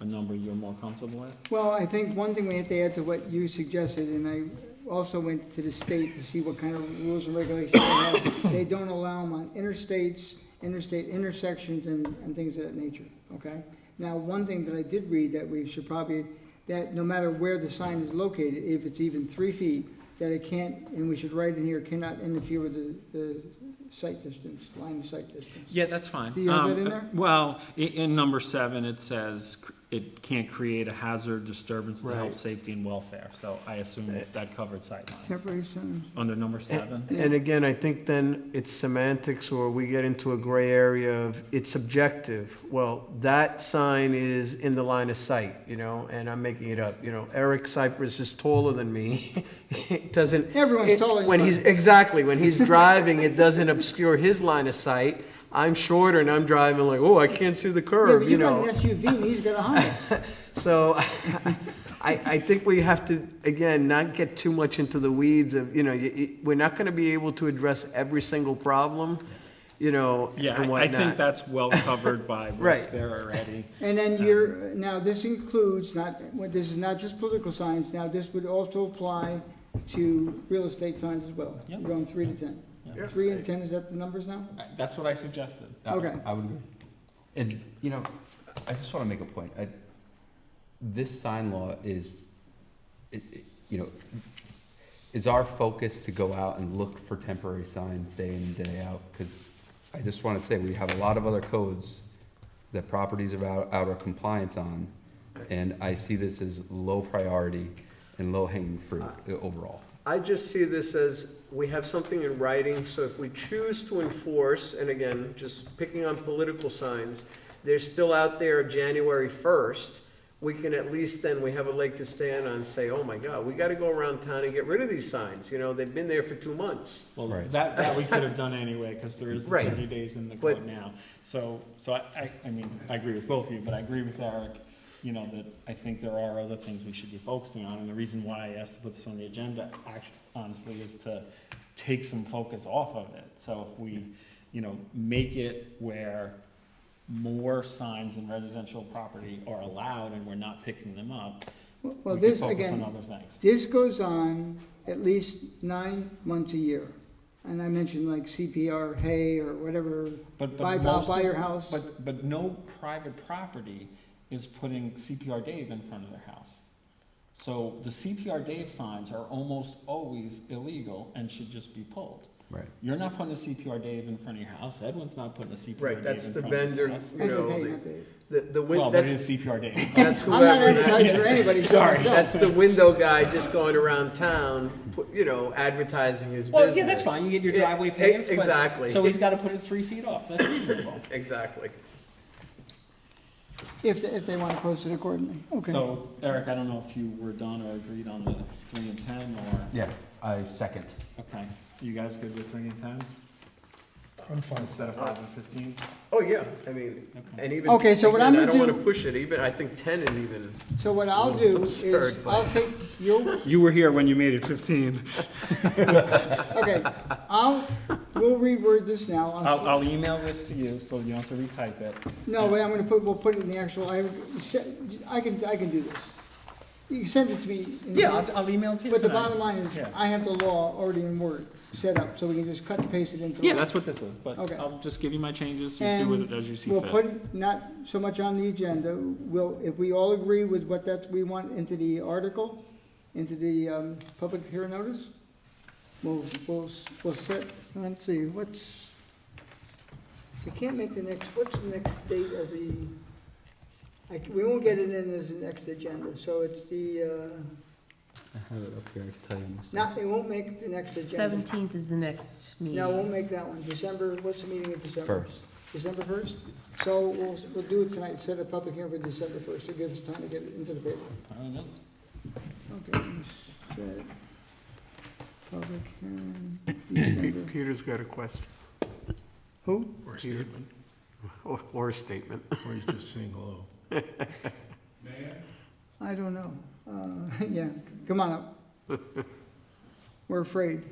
a number you're more comfortable with? Well, I think one thing we have to add to what you suggested, and I also went to the state to see what kind of rules and regulations they have. They don't allow them on interstates, interstate intersections, and things of that nature, okay? Now, one thing that I did read that we should probably, that no matter where the sign is located, if it's even 3 feet, that it can't, and we should write in here, cannot interfere with the sight distance, line of sight distance. Yeah, that's fine. Do you have that in there? Well, in number 7, it says it can't create a hazard, disturbance to Right. health, safety, and welfare, so I assume that covered sightlines. Temporary signs. Under number 7? and again, I think then it's semantics, or we get into a gray area of it's subjective. Well, that sign is in the line of sight, you know, and I'm making it up, you know, Eric Cypress is taller than me. It doesn't. Everyone's taller than When you. he's, exactly, when he's driving, it doesn't obscure his line of sight. I'm shorter and I'm driving like, oh, I can't see the Yeah, curb, but you you got know. an SUV and he's got a Honda. So I think we have to, again, not get too much into the weeds of, you know, we're not going to be able to address every single problem, you know, Yeah, and I think whatnot. that's well covered by what's Right. there already. And then now this includes, this is not just political signs, now this would also apply to real estate signs as well. Yep. We're going 3 to 10. 3 and 10, is that the numbers now? That's what I suggested. Okay. I would agree. And, you know, I just want to make a point. This sign law is, you know, is our focus to go out and look for temporary signs day in and day out? Because I just want to say, we have a lot of other codes that properties are out of compliance on, and I see this as low priority. and low-hanging fruit overall. I just see this as, we have something in writing, so if we choose to enforce, and again, just picking on political signs, they're still out there January 1st, we can at least then, we have a leg to stand on and say, oh my God, we gotta go around town and get rid of these signs, you know, they've been there for 2 months. Well, Right. that we could have done anyway, because there is the Right. 30 days in the But- code now. So I mean, I agree with both of you, but I agree with Eric, you know, that I think there are other things we should be focusing on, and the reason why I asked to put this on the agenda, actually, honestly, is to take some focus off of it. So if we, you know, make it where more signs in residential property are allowed and we're not picking them up, Well, we could this, focus on again, other things. this goes on at least 9 months a year. And I mentioned like CPR, hay, or whatever, But buy most of- your house. But no private property is putting CPR Dave in front of their house. So the CPR Dave signs are almost always illegal and should just be pulled. Right. You're not putting a CPR Dave in front of your house, Edwin's not putting a CPR Right, Dave that's in the front of his vendor, house. you I said, know, hey, not Dave. Well, but it that's, is CPR Dave. that's I'm not whoever, advertising for anybody. so Sorry. myself. that's the window guy just going around town, you know, advertising his business. Well, yeah, that's fine, you get your Yeah, driveway paved, but, exactly. so he's gotta put it 3 feet off, that's reasonable. Exactly. If they want to post it accordingly, okay. So, Eric, I don't know if you were done or agreed on the 3 and 10, or, Yeah, I second. okay, you guys good with 3 and 10? I'm fine. Instead of 5 and 15? Oh, yeah, I mean, Okay. and even. Okay, so what again, I'm I gonna don't wanna do- push it, even, I think 10 is even, So what I'll do absurd, is, but- I'll take your, You were here when you made it 15. okay, we'll reword this now. I'll email this to you, so you don't have to retype it. No, but we'll put it in the actual, I can do this. You can send it to me. in the- I'll email it to you But the tonight. bottom line is, Yeah. I have the law already in Word set up, so we can just cut and paste it into. Yeah, law. that's what this is, but Okay. I'll just give you my changes, you do And it as you see we'll fit. put it not so much on the agenda, if we all agree with what we want into the article, into the, public hearing notice, we'll set, let's see, we can't make what's the next date of the, we won't get it in as the next agenda, so it's the, I have it up here, I can tell you. it won't make the next agenda. 17th is the next meeting. No, it won't make that one, what's the meeting in December? First. December 1st? So we'll do it tonight, set a public hearing for December 1st, to give us time to get it into the paper. I don't know. Okay, set public hearing, December. Peter's got a question Who? or a statement. Or a statement. Or he's just saying hello. I don't know. Yeah, come on up. We're afraid.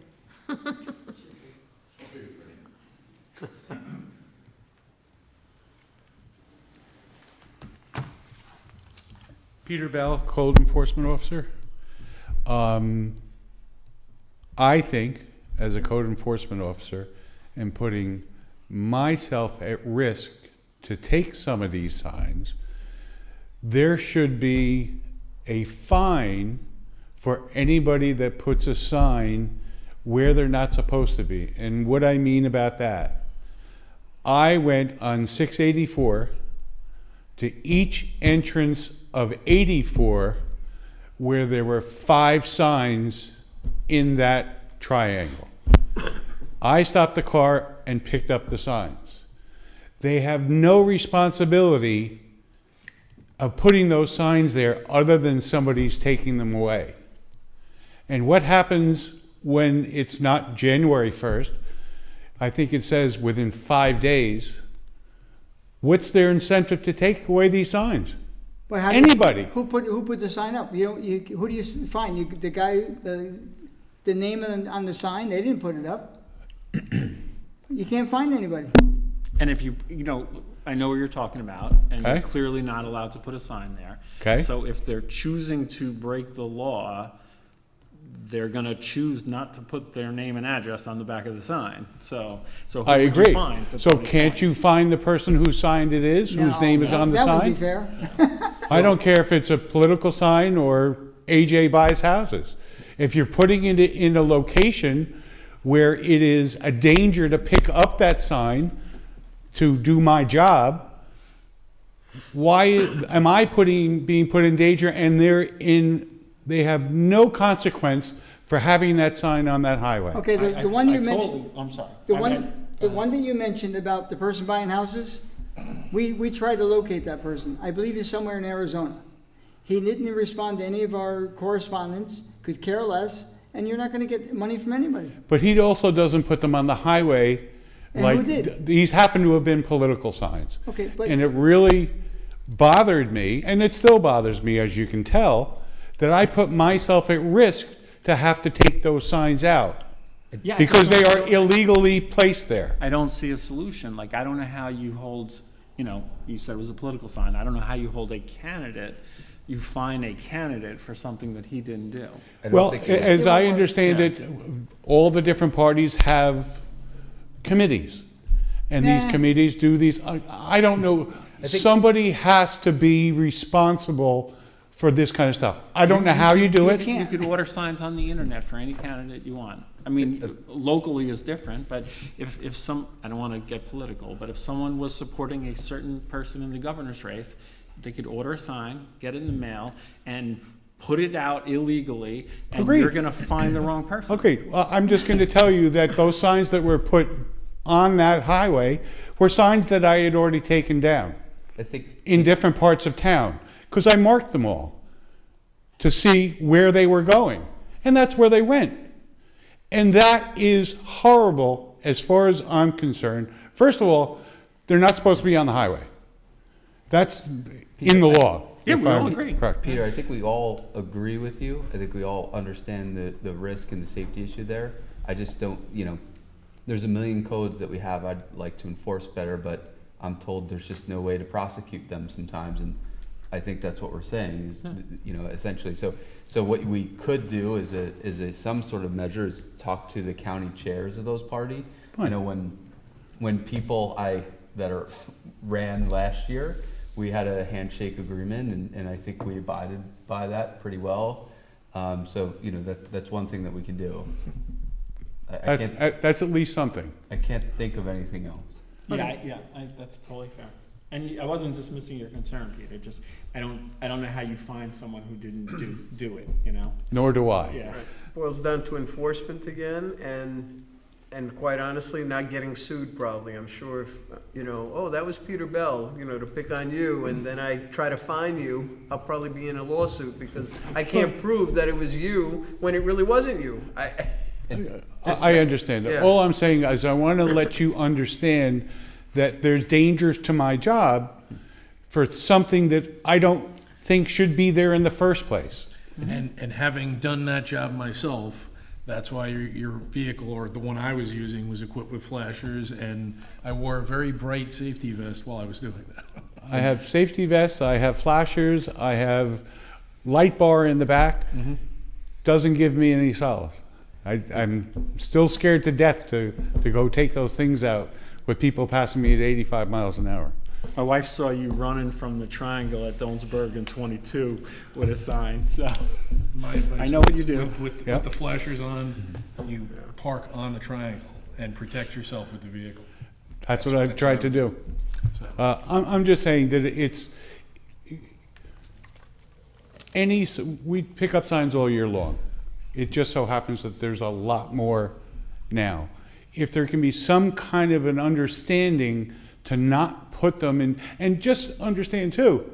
Peter Bell, Code Enforcement Officer. I think, as a code enforcement officer, and putting myself at risk to take some of these signs, there should be a fine for anybody that puts a sign where they're not supposed to be. And what I mean about that, I went on 684 to each entrance of 84 where there were 5 signs in that triangle. I stopped the car and picked up the signs. They have no responsibility of putting those signs there other than somebody's taking them away. And what happens when it's not January 1st? I think it says within 5 days. What's their incentive to take away these signs? But how do you- Anybody. Who put the sign up? Who do you find? The guy, the name on the sign, they didn't put it up. You can't find anybody. And if you know, I know what you're talking about, and you're Okay. clearly not allowed to put a sign there. Okay. So if they're choosing to break the law, they're gonna choose not to put their name and address on the back of the sign. So who I would you agree. find to So put these can't you signs? find the person who signed it is, whose No, name is on the That would sign? be fair. I don't care if it's a political sign or AJ buys houses. If you're putting it in a location where it is a danger to pick up that sign to do my job, why am I being put in danger and they're in they have no consequence for having that sign on that highway. Okay, I- the one I you mentioned, totally- I'm sorry. the I one, meant, the one that you mentioned about the person buying houses, we tried to locate that person. I believe he's somewhere in Arizona. He didn't respond to any of our correspondence, could care less, and you're not gonna get money from anybody. But he also doesn't put them on the highway. And like who did? These happen to have been political signs. Okay, but, And it really bothered me, and it still bothers me, as you can tell, that I put myself at risk to have to take those signs out yeah, I because just they don't- are illegally placed there. I don't see a solution. Like, I don't know how you hold, you know, you said it was a political sign. I don't know how you hold a candidate, you fine a candidate for something that he didn't do. I don't Well, think you- as I understand Yeah. it, all the different parties have committees. And these Nah. committees do these, I don't know, somebody has to be responsible for this kind of stuff. I don't know how you do You it. can't. You could order signs on the internet for any candidate you want. I mean, locally is different, but if some, I don't want to get political, but if someone was supporting a certain person in the governor's race, they could order a sign, get it in the mail, and put it out illegally, and Agreed. you're gonna find the wrong person. Okay, well, I'm just going to tell you that those signs that were put on that highway were signs that I had already taken down I think in different parts of town, because I marked them all to see where they were going. And that's where they went. And that is horrible as far as I'm concerned. First of all, they're not supposed to be on the highway. That's in the law. Yeah, if we all I'm agree. correct. Peter, I think we all agree with you. I think we all understand the risk and the safety issue there. I just don't, you know, there's a million codes that we have I'd like to enforce better, but I'm told there's just no way to prosecute them sometimes. And I think that's what we're saying is, you know, essentially. So what we could do is some sort of measure is talk to the county chairs of those party. I Fine. know when people that ran last year, we had a handshake agreement, and I think we abided by that pretty well. So, you know, that's one thing that we can do. That's at least something. I can't think of anything else. That's totally fair. And I wasn't dismissing your concern, Peter, just, I don't know how you find someone who didn't do it, you know? Nor do I. Yeah. Boils down to enforcement again, and quite honestly, not getting sued probably. I'm sure if, you know, oh, that was Peter Bell, you know, to pick on you, and then I try to fine you, I'll probably be in a lawsuit because I can't prove that it was you when it really wasn't you. I understand. Yeah. All I'm saying is I want to let you understand that there's dangers to my job for something that I don't think should be there in the first place. And having done that job myself, that's why your vehicle, or the one I was using, was equipped with flashers, and I wore a very bright safety vest while I was doing that. I have safety vests, I have flashers, I have light bar in the back. Doesn't give me any solace. I'm still scared to death to go take those things out with people passing me at 85 miles an hour. My wife saw you running from the triangle at Donsberg in 22 with a sign, so. My advice I know what you is do. With Yep. the flashers on, you park on the triangle and protect yourself with the vehicle. That's what I've tried to do. I'm just saying that we pick up signs all year long. It just so happens that there's a lot more now. If there can be some kind of an understanding to not put them in, and just understand too,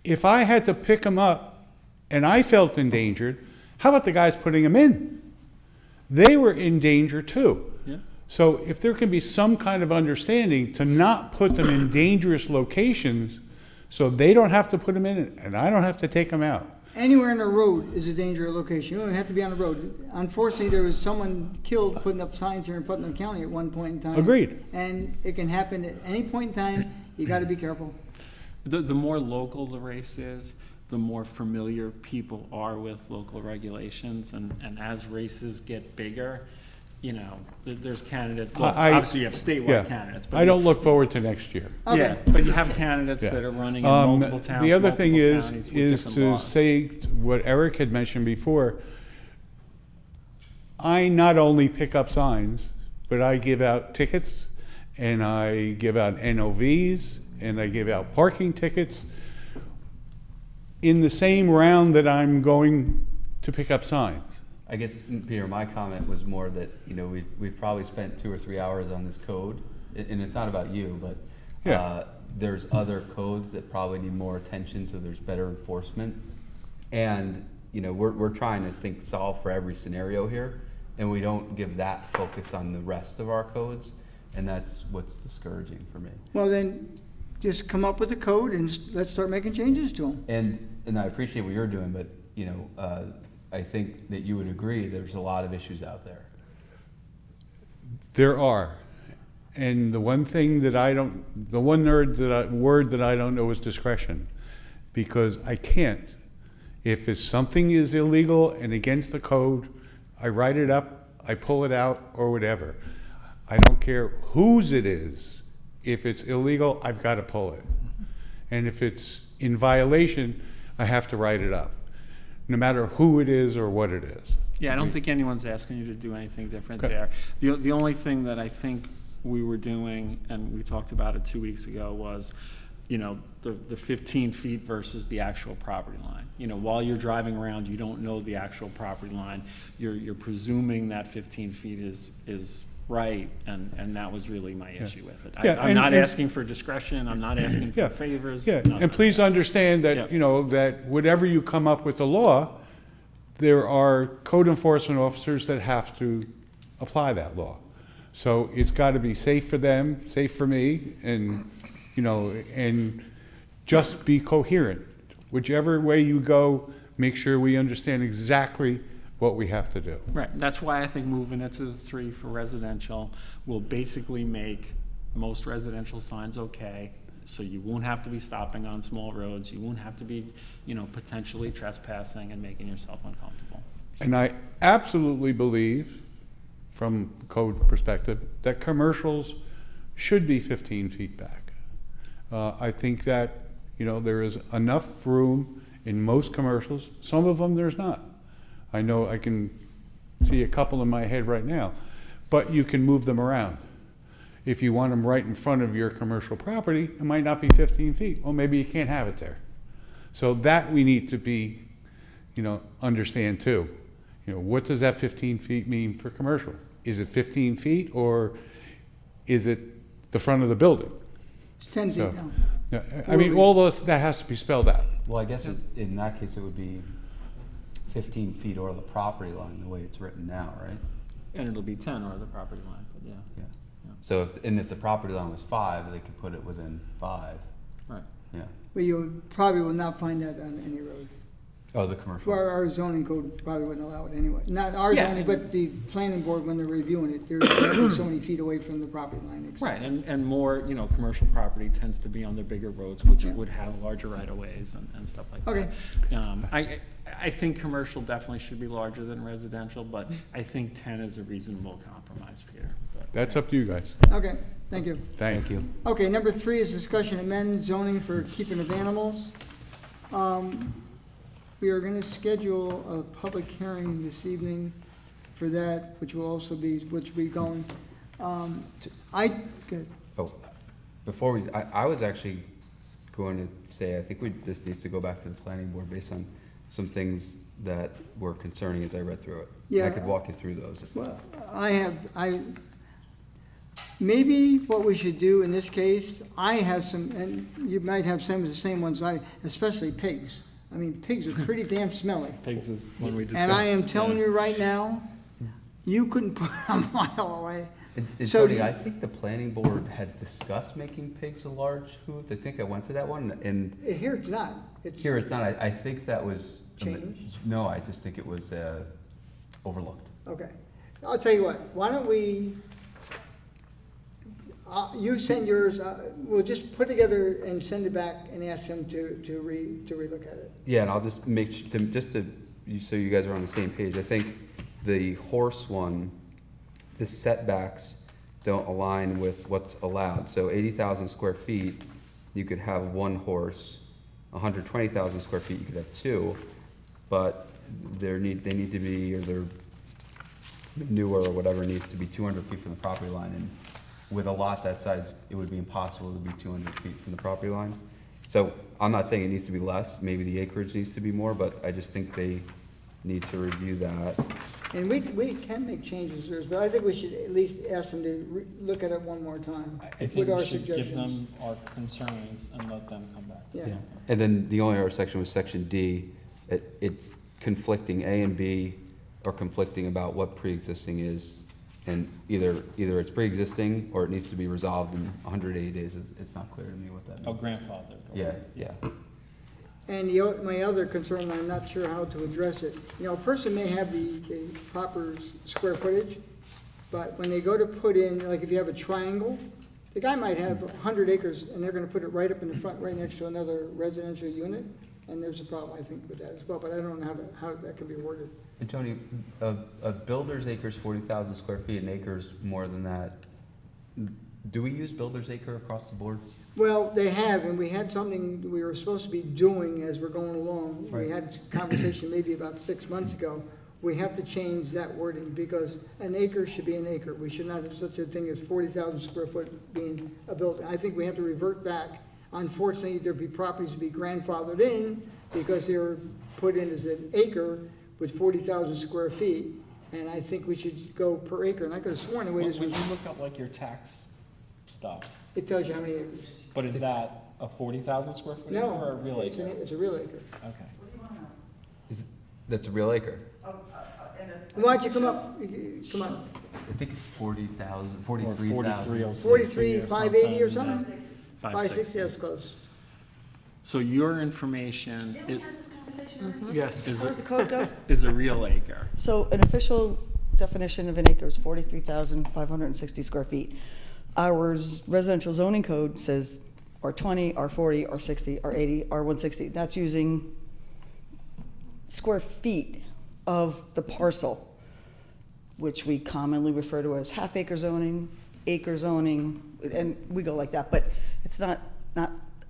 if I had to pick them up and I felt endangered, how about the guys putting them in? They were in danger too. Yeah. So if there can be some kind of understanding to not put them in dangerous locations so they don't have to put them in and I don't have to take them out. Anywhere on the road is a dangerous location. You don't even have to be on the road. Unfortunately, there was someone killed putting up signs here in Putnam County at one point in time. Agreed. And it can happen at any point in time. You got to be careful. The more local the race is, the more familiar people are with local regulations, and as races get bigger, you know, there's candidates, well, obviously you have Yeah. statewide candidates, but. I don't look forward to next year. Okay. Yeah, but you have candidates Yeah. that are running in multiple towns, The other thing multiple is counties with different to laws. say what Eric had mentioned before. I not only pick up signs, but I give out tickets, and I give out NOVs, and I give out parking tickets. In the same round that I'm going to pick up signs. I guess, Peter, my comment was more that, you know, we've probably spent 2 or 3 hours on this code, and it's not about you, but Yeah. there's other codes that probably need more attention, so there's better enforcement. And, you know, we're trying to solve for every scenario here, and we don't give that focus on the rest of our codes, and that's what's discouraging for me. Well, then, just come up with a code and let's start making changes to them. And I appreciate what you're doing, but, you know, I think that you would agree there's a lot of issues out there. There are. And the one thing that the one word that I don't know is discretion, because I can't. If something is illegal and against the code, I write it up, I pull it out, or whatever. I don't care whose it is. If it's illegal, I've got to pull it. And if it's in violation, I have to write it up, no matter who it is or what it is. Yeah, I don't think anyone's asking you to do anything different Okay. there. The only thing that I think we were doing, and we talked about it 2 weeks ago, was, you know, the 15 feet versus the actual property line. You know, while you're driving around, you don't know the actual property line. You're presuming that 15 feet is right, and that was really my issue with it. Yeah, I'm and- not and- asking for discretion, I'm not asking Yeah, for favors. Yeah, nothing. and please understand Yeah. that, you know, that whatever you come up with the law, there are code enforcement officers that have to apply that law. So it's got to be safe for them, safe for me, and, you know, and just be coherent. Whichever way you go, make sure we understand exactly what we have to do. Right, that's why I think moving it to the 3 for residential will basically make most residential signs okay. So you won't have to be stopping on small roads, you won't have to be, you know, potentially trespassing and making yourself uncomfortable. And I absolutely believe, from code perspective, that commercials should be 15 feet back. I think that, you know, there is enough room in most commercials. Some of them there's not. I know I can see a couple in my head right now, but you can move them around. If you want them right in front of your commercial property, it might not be 15 feet. Well, maybe you can't have it there. So that we need to be, you know, understand too. You know, what does that 15 feet mean for commercial? Is it 15 feet or is it the front of the building? It's 10 feet So, now. yeah, I mean, all those, that has to be spelled out. Well, I guess in that case, it would be 15 feet or the property line, the way it's written now, right? And it'll be 10 or the property line, but yeah, Yeah. So if the property line was 5, they could put it within 5, right. yeah. But you probably will not find that on any road. Oh, the commercial. Well, our zoning code probably wouldn't allow it anyway. Not our Yeah. zoning, but the planning board, when they're reviewing it, there's only so many feet away from the property line. Right, and more, you know, commercial property tends to be on the bigger roads, which Yeah. would have larger right-of-ways and stuff like that. Okay. I think commercial definitely should be larger than residential, but I think 10 is a reasonable compromise, Peter. But- That's up to you guys. Okay, thank you. Thanks. Thank you. Okay, number 3 is discussion amend zoning for keeping of animals. We are gonna schedule a public hearing this evening for that, which will be going. Good. Oh, before I was actually going to say, I think this needs to go back to the planning board based on some things that were concerning as I read through it. Yeah. I could walk you through those. Well, maybe what we should do in this case, I have some, and you might have some of the same ones, especially pigs. I mean, pigs are pretty damn smelly. Pigs is when we discussed. And I am telling yeah. you right now, you couldn't put a mile away. And So Tony, do- I think the planning board had discussed making pigs a large hoot. I think I went to that one, and Here it's not. It's- here it's not. I think that was. Changed? No, I just think it was overlooked. Okay. I'll tell you what, why don't we, you send yours, we'll just put together and send it back and ask them to relook at it. Yeah, and I'll just so you guys are on the same page. I think the horse one, the setbacks don't align with what's allowed. So 80,000 square feet, you could have one horse. 120,000 square feet, you could have 2. But they need to be, or they're newer or whatever, needs to be 200 feet from the property line. And with a lot that size, it would be impossible to be 200 feet from the property line. So I'm not saying it needs to be less. Maybe the acreage needs to be more, but I just think they need to review that. And we can make changes, there, but I think we should at least ask them to look at it one more time. I with think our we should give suggestions. them our concerns and let them come back. Yeah. And then the only other section was section D. It's conflicting, A and B are conflicting about what pre-existing is. And either it's pre-existing or it needs to be resolved in 180 days. It's not clear to me what that Oh, means. grandfather. Yeah, yeah. And my other concern, I'm not sure how to address it, you know, a person may have the proper square footage, but when they go to put in, like if you have a triangle, the guy might have 100 acres and they're gonna put it right up in the front, right next to another residential unit, and there's a problem, I think, with that as well, but I don't know how that can be worded. And Tony, a builder's acre is 40,000 square feet, an acre's more than that. Do we use builder's acre across the board? Well, they have, and we had something we were supposed to be doing as we're going along. We Right. had a conversation maybe about 6 months ago. We have to change that wording because an acre should be an acre. We should not have such a thing as 40,000 square foot being a building. I think we have to revert back. Unfortunately, there'd be properties to be grandfathered in because they were put in as an acre with 40,000 square feet. And I think we should go per acre. And I could have sworn the way When this you was, look up like your tax stuff, it tells you how many acres. but is that a 40,000 square foot acre or a No, real it's acre? it's a real acre. Okay. That's a real acre. Why don't you come up, come on, I think it's 40,000, Or 43,000. 43, 580 or something? 560. 560, that's close. So your information Didn't we have this conversation already? yes, As far as the code goes? is a real acre. So an official definition of an acre is 43,560 square feet. Our residential zoning code says R20, R40, R60, R80, R160. That's using square feet of the parcel, which we commonly refer to as half acre zoning, acre zoning, and we go like that, but it's not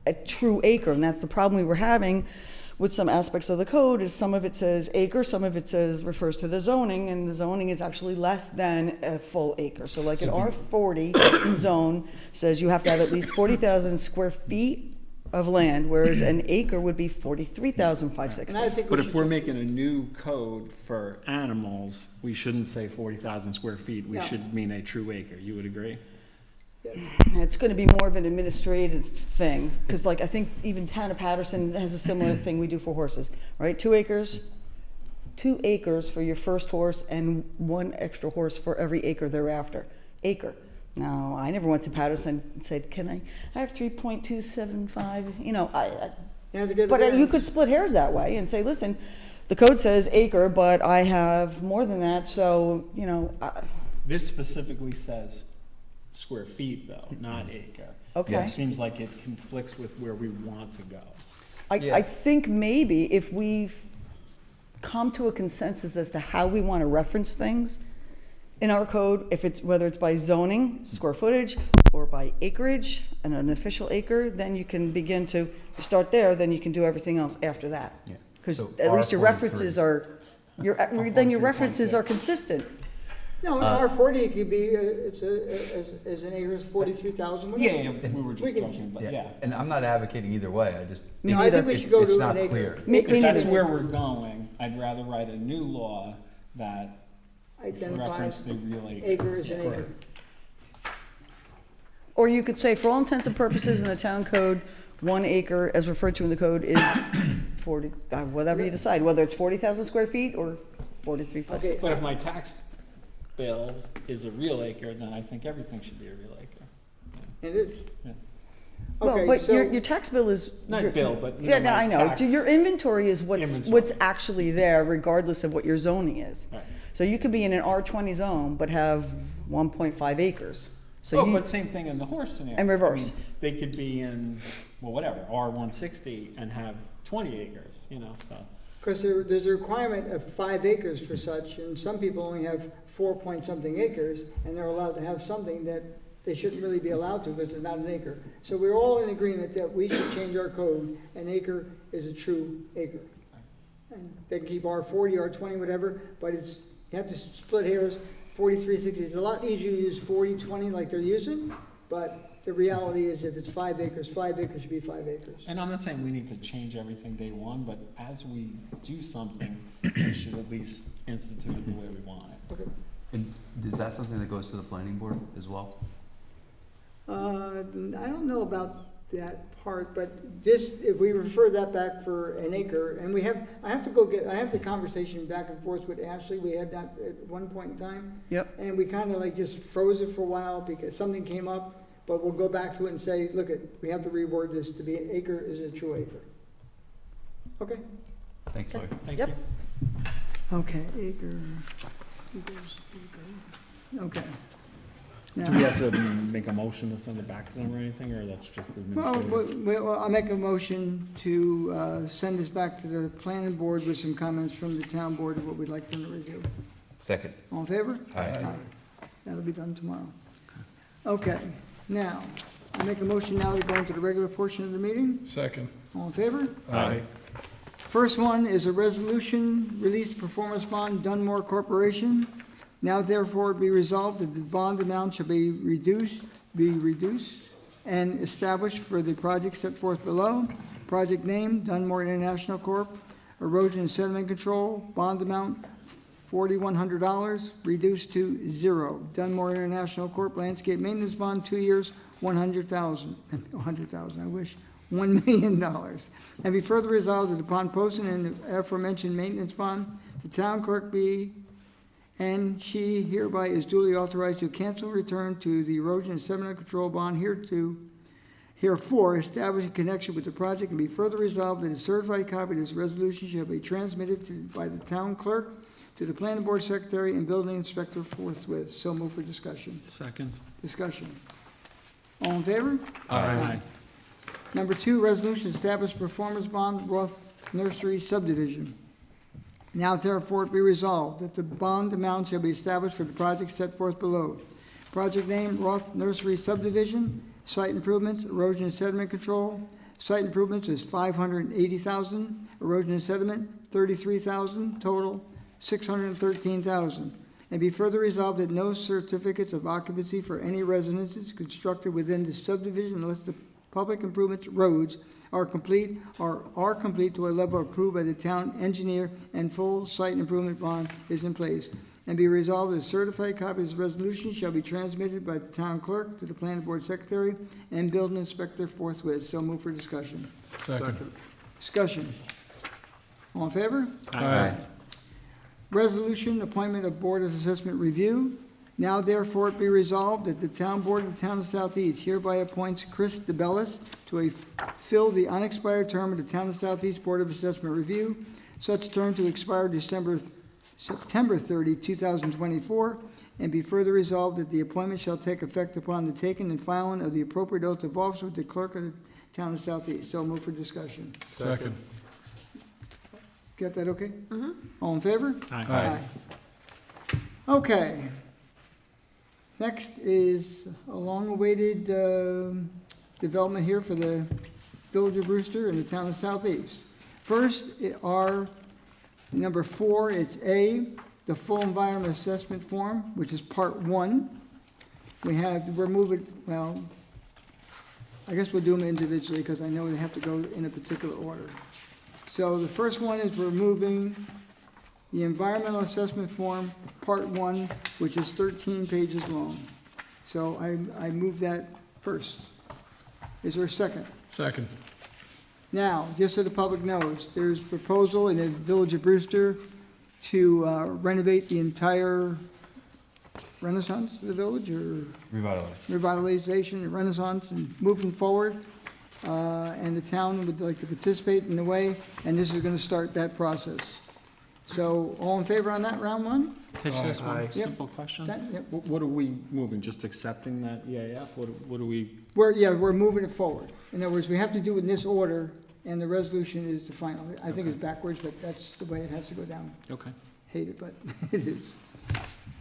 a true acre, and that's the problem we were having with some aspects of the code, is some of it says acre, some of it says, refers to the zoning, and the zoning is actually less than a full acre. So like an R40 zone says you have to have at least 40,000 square feet of land, whereas an acre would be 43,560. And I think But we if should, we're making a new code for animals, we shouldn't say 40,000 square feet. We No. should mean a true acre. You would agree? It's going to be more of an administrative thing, because like, I think even town of Patterson has a similar thing we do for horses, right? 2 acres for your first horse and 1 extra horse for every acre thereafter. Acre. Now, I never went to Patterson and said, can I have 3.275, you know, you have to get the but you variance. could split hairs that way and say, listen, the code says acre, but I have more than that, so, you know, This specifically says square feet, though, not acre. Okay. It seems like it conflicts with where we want to go. I think maybe if we come to a consensus as to how we want to reference things in our code, if it's, whether it's by zoning, square footage, or by acreage, and an official acre, then you can begin to, you start there, then you can do everything else after that. Yeah. Because So at least your R43. references are, then your references are consistent. No, in R40, it could be, as an acre is 43,000. whatever. Yeah, we were We just can- joking, but yeah. And I'm not advocating either way, I just. Me No, I think neither. we should go It's to not an acre. clear. Me If that's neither. where we're going, I'd rather write a new law that Identify reference the real acre. acre as an acre. Or you could say, for all intents and purposes in the town code, 1 acre, as referred to in the code, is 40, whatever you decide, whether it's 40,000 square feet or 43,560. Okay. But if my tax bill is a real acre, then I think everything should be a real acre. It is. Yeah. Well, Okay, but so, your tax bill is. Not your- bill, but, you Yeah, know, no, my I know. tax Your inventory is what's inventory. actually there, regardless of what your zoning is. Right. So you could be in an R20 zone, but have 1.5 acres. So Well, you, but same thing in the horse scenario. And reverse. I mean, they could be in, well, whatever, R160 and have 20 acres, you know, so. because there's a requirement of 5 acres for such, and some people only have 4-point-something acres, and they're allowed to have something that they shouldn't really be allowed to because it's not an acre. So we're all in agreement that we should change our code. An acre is a true acre. And they can keep R40, R20, whatever, but it's, you have to split hairs. 43, 60, it's a lot easier to use 40, 20 like they're using, but the reality is if it's 5 acres, 5 acres should be 5 acres. And I'm not saying we need to change everything day one, but as we do something, we should at least institute it the way we want it. Okay. And is that something that goes to the planning board as well? I don't know about that part, but this, if we refer that back for an acre, and I have the conversation back and forth with Ashley, we had that at one point in time. Yep. And we kind of like just froze it for a while because something came up, but we'll go back to it and say, look, we have to reword this to be an acre is a true acre. Okay? Thanks, Lloyd. Thank Yep. you. Okay, acre equals acre. Okay. Do we Now, have to make a motion to send it back to them or anything, or that's just administrative? well, I'll make a motion to send this back to the planning board with some comments from the town board of what we'd like them to review. Second. All in favor? Aye. That'll be done tomorrow. Okay, now, I make a motion now to go into the regular portion of the meeting. Second. All in favor? Aye. First one is a resolution, release performance bond, Dunmore Corporation. Now therefore be resolved that the bond amount shall be reduced and established for the project set forth below. Project name, Dunmore International Corp. Erosion and sediment control, bond amount $4,100, reduced to 0. Dunmore International Corp. Landscape maintenance bond, 2 years, $100,000, I wish, $1 million. And be further resolved that upon posting an aforementioned maintenance bond, the town clerk be and she hereby is duly authorized to cancel return to the erosion and sediment control bond herefore established in connection with the project, and be further resolved that a certified copy of this resolution shall be transmitted by the town clerk to the planning board secretary and building inspector forthwith. So move for discussion. Second. Discussion. All in favor? Aye. Number 2, resolution establish performance bond, Roth Nursery subdivision. Now therefore be resolved that the bond amount shall be established for the project set forth below. Project name, Roth Nursery subdivision, site improvements, erosion and sediment control. Site improvements is $580,000, erosion and sediment, $33,000, total $613,000. And be further resolved that no certificates of occupancy for any residences constructed within the subdivision unless the public improvements roads are complete or are complete to a level approved by the town engineer and full site improvement bond is in place. And be resolved that a certified copy of this resolution shall be transmitted by the town clerk to the planning board secretary and building inspector forthwith. So move for discussion. Second. Discussion. All in favor? Aye. Resolution, appointment of Board of Assessment Review. Now therefore be resolved that the town board of the town of Southeast hereby appoints Chris DeBellis to fill the unexpired term of the town of Southeast Board of Assessment Review, such term to expire September 30, 2024, and be further resolved that the appointment shall take effect upon the taking and filing of the appropriate oath of office with the clerk of the town of Southeast. So move for discussion. Second. Got that okay? All in favor? Aye. Okay. Next is a long-awaited development here for the Village of Brewster in the town of Southeast. First are number 4, it's A, the full environment assessment form, which is part 1. We're moving, well, I guess we'll do them individually because I know they have to go in a particular order. So the first one is we're moving the environmental assessment form, part 1, which is 13 pages long. So I move that first. Is there a second? Second. Now, just so the public knows, there's proposal in the Village of Brewster to renovate the entire renaissance of the village, or revitalization and renaissance and moving forward. And the town would like to participate in a way, and this is going to start that process. So, all in favor on that, round 1? Can I just ask one Yep. simple question? Yep. What are we moving? Just accepting that EAF? What are we? We're moving it forward. In other words, we have to do it in this order, and the resolution is the final. I think it's backwards, but that's the way it has to go down. Okay. Hate it, but it is.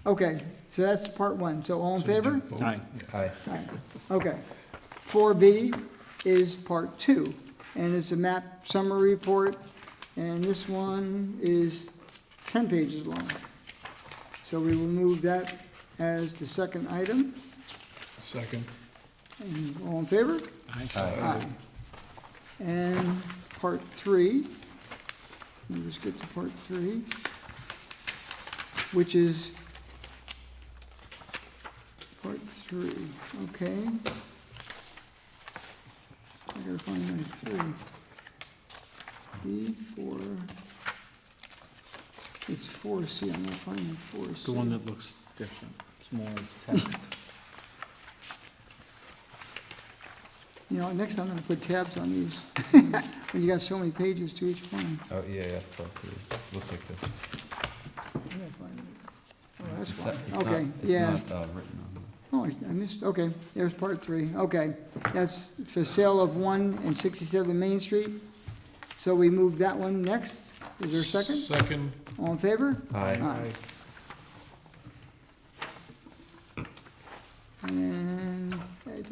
Okay, so that's part 1. So all in favor? Aye. Aye. Aye. Okay. 4B is part 2, and it's a map summary report, and this one is 10 pages long. So we will move that as the second item. Second. And all in favor? Aye. And part 3, let me just get to part 3, which is part 3, okay. I gotta find my 3. B4, it's 4C, I'm not finding 4C. It's the one that looks different, small text. You know, next time I'm gonna put tabs on these, when you got so many pages to each one. Oh, yeah, looks like this. I gotta find it. Oh, that's It's why, not- okay, yeah. It's not written on. Oh, I missed, okay, there's part 3, okay. That's for sale of 1 and 67 Main Street. So we move that one next. Is there a second? Second. All in favor? Aye. And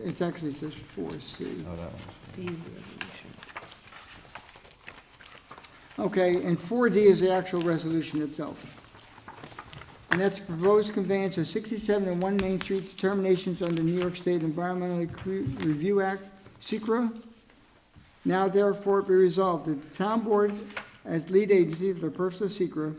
it actually says 4C. Oh, that one's. D resolution. Okay, and 4D is the actual resolution itself. And that's proposed conveyance of 67 and 1 Main Street determinations under New York State Environmental Review Act, SECRA. Now therefore be resolved that the town board, as lead agency for the purpose of SECRA,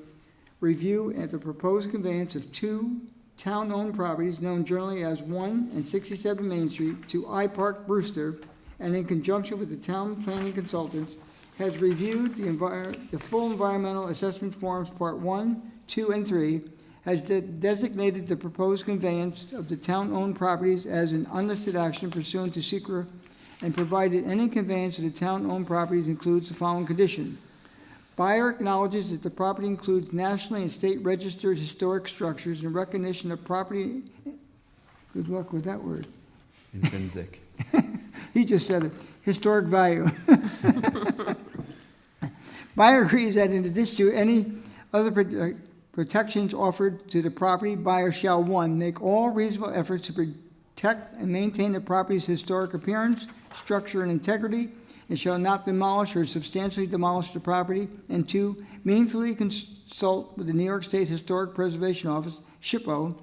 review and the proposed conveyance of 2 town-owned properties known generally as 1 and 67 Main Street to iPark Brewster, and in conjunction with the town planning consultants, has reviewed the full environmental assessment forms, part 1, 2, and 3, has designated the proposed conveyance of the town-owned properties as an unlisted action pursuant to SECRA, and provided any conveyance of the town-owned properties includes the following condition. Buyer acknowledges that the property includes nationally and state registered historic structures in recognition of property, good luck with that word. Intrinsic. He just said it, historic value. Buyer agrees that in addition to any other protections offered to the property, buyer shall, 1, make all reasonable efforts to protect and maintain the property's historic appearance, structure, and integrity, and shall not demolish or substantially demolish the property, and 2, meaningfully consult with the New York State Historic Preservation Office, SHPO,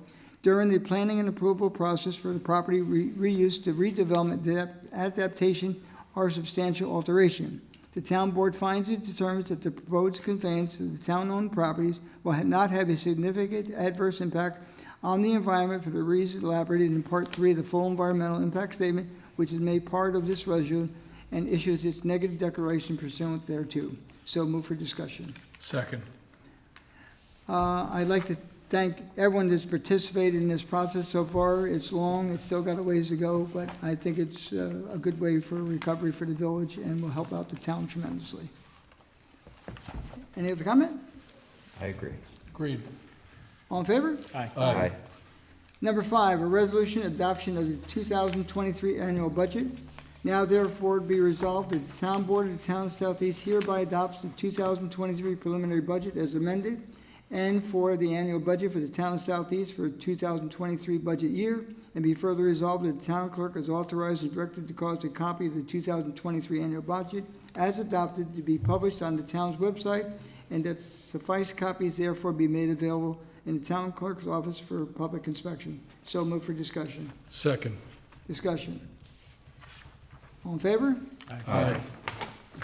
during the planning and approval process for the property reuse, the redevelopment, adaptation, or substantial alteration. The town board finds and determines that the proposed conveyance of the town-owned properties will not have a significant adverse impact on the environment for the reasons elaborated in Part 3 of the full environmental impact statement, which is made part of this resolution, and issues its negative declaration pursuant thereto. So move for discussion. Second. I'd like to thank everyone that's participated in this process so far. It's long, it's still got a ways to go, but I think it's a good way for recovery for the village and will help out the town tremendously. Any other comment? I agree. Agreed. All in favor? Aye. Number 5, a resolution adoption of the 2023 annual budget. Now therefore be resolved that the town board of the town of Southeast hereby adopts the 2023 preliminary budget as amended, and for the annual budget for the town of Southeast for 2023 budget year, and be further resolved that the town clerk is authorized and directed to cause a copy of the 2023 annual budget as adopted to be published on the town's website, and that suffice copies therefore be made available in the town clerk's office for public inspection. So move for discussion. Second. Discussion. All in favor? Aye.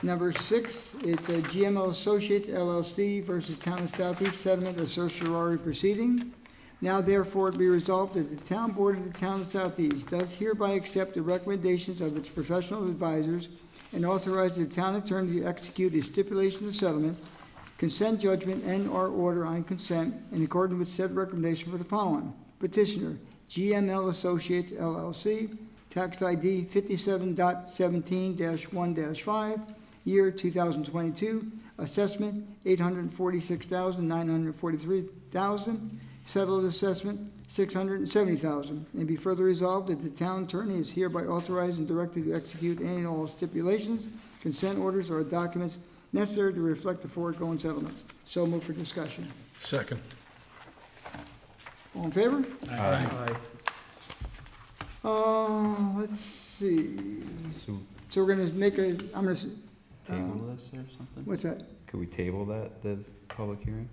Number 6, it's a GMO Associates LLC versus Town of Southeast settlement of certiorari proceeding. Now therefore be resolved that the town board of the town of Southeast does hereby accept the recommendations of its professional advisors and authorize the town attorney to execute a stipulation of settlement, consent judgment, and/or order on consent in accordance with said recommendation for the following. Petitioner, GML Associates LLC, tax ID 57.17-1-5, year 2022, assessment $846,943, settled assessment $670,000, and be further resolved that the town attorney is hereby authorized and directed to execute any and all stipulations, consent orders, or documents necessary to reflect the foregoing settlements. So move for discussion. Second. All in favor? Aye. Let's see. So So we're gonna make a, I'm gonna, table this or something? what's that? Could we table that, the public hearing?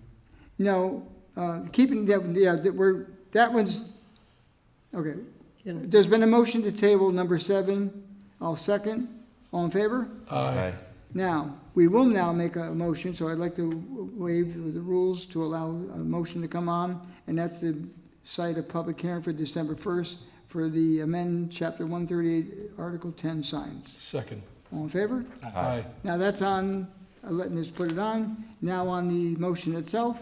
No, keeping that, yeah, that one's, okay. There's been a motion to table number 7. I'll second. All in favor? Aye. Now, we will now make a motion, so I'd like to waive the rules to allow a motion to come on, and that's to cite a public hearing for December 1st for the amend Chapter 138, Article 10 signs. Second. All in favor? Aye. Now, that's on, letting us put it on. Now, on the motion itself,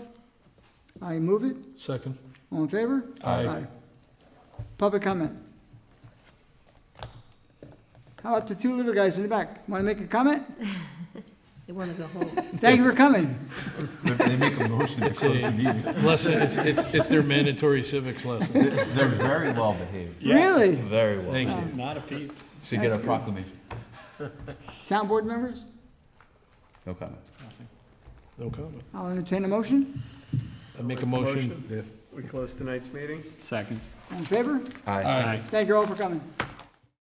I move it. Second. All in favor? Aye. Public comment. How about the two little guys in the back? Want to make a comment? They want to go home. Thank you for coming. They make a motion to close the meeting. Lesson, it's their mandatory civics lesson. They're very well behaved. Really? Very well. Thank you. Not a peep. Should get a proclamation. Town board members? No comment. No comment. I'll entertain a motion. I make a motion. We close tonight's meeting? Second. All in favor? Aye. Aye. Thank you all for coming.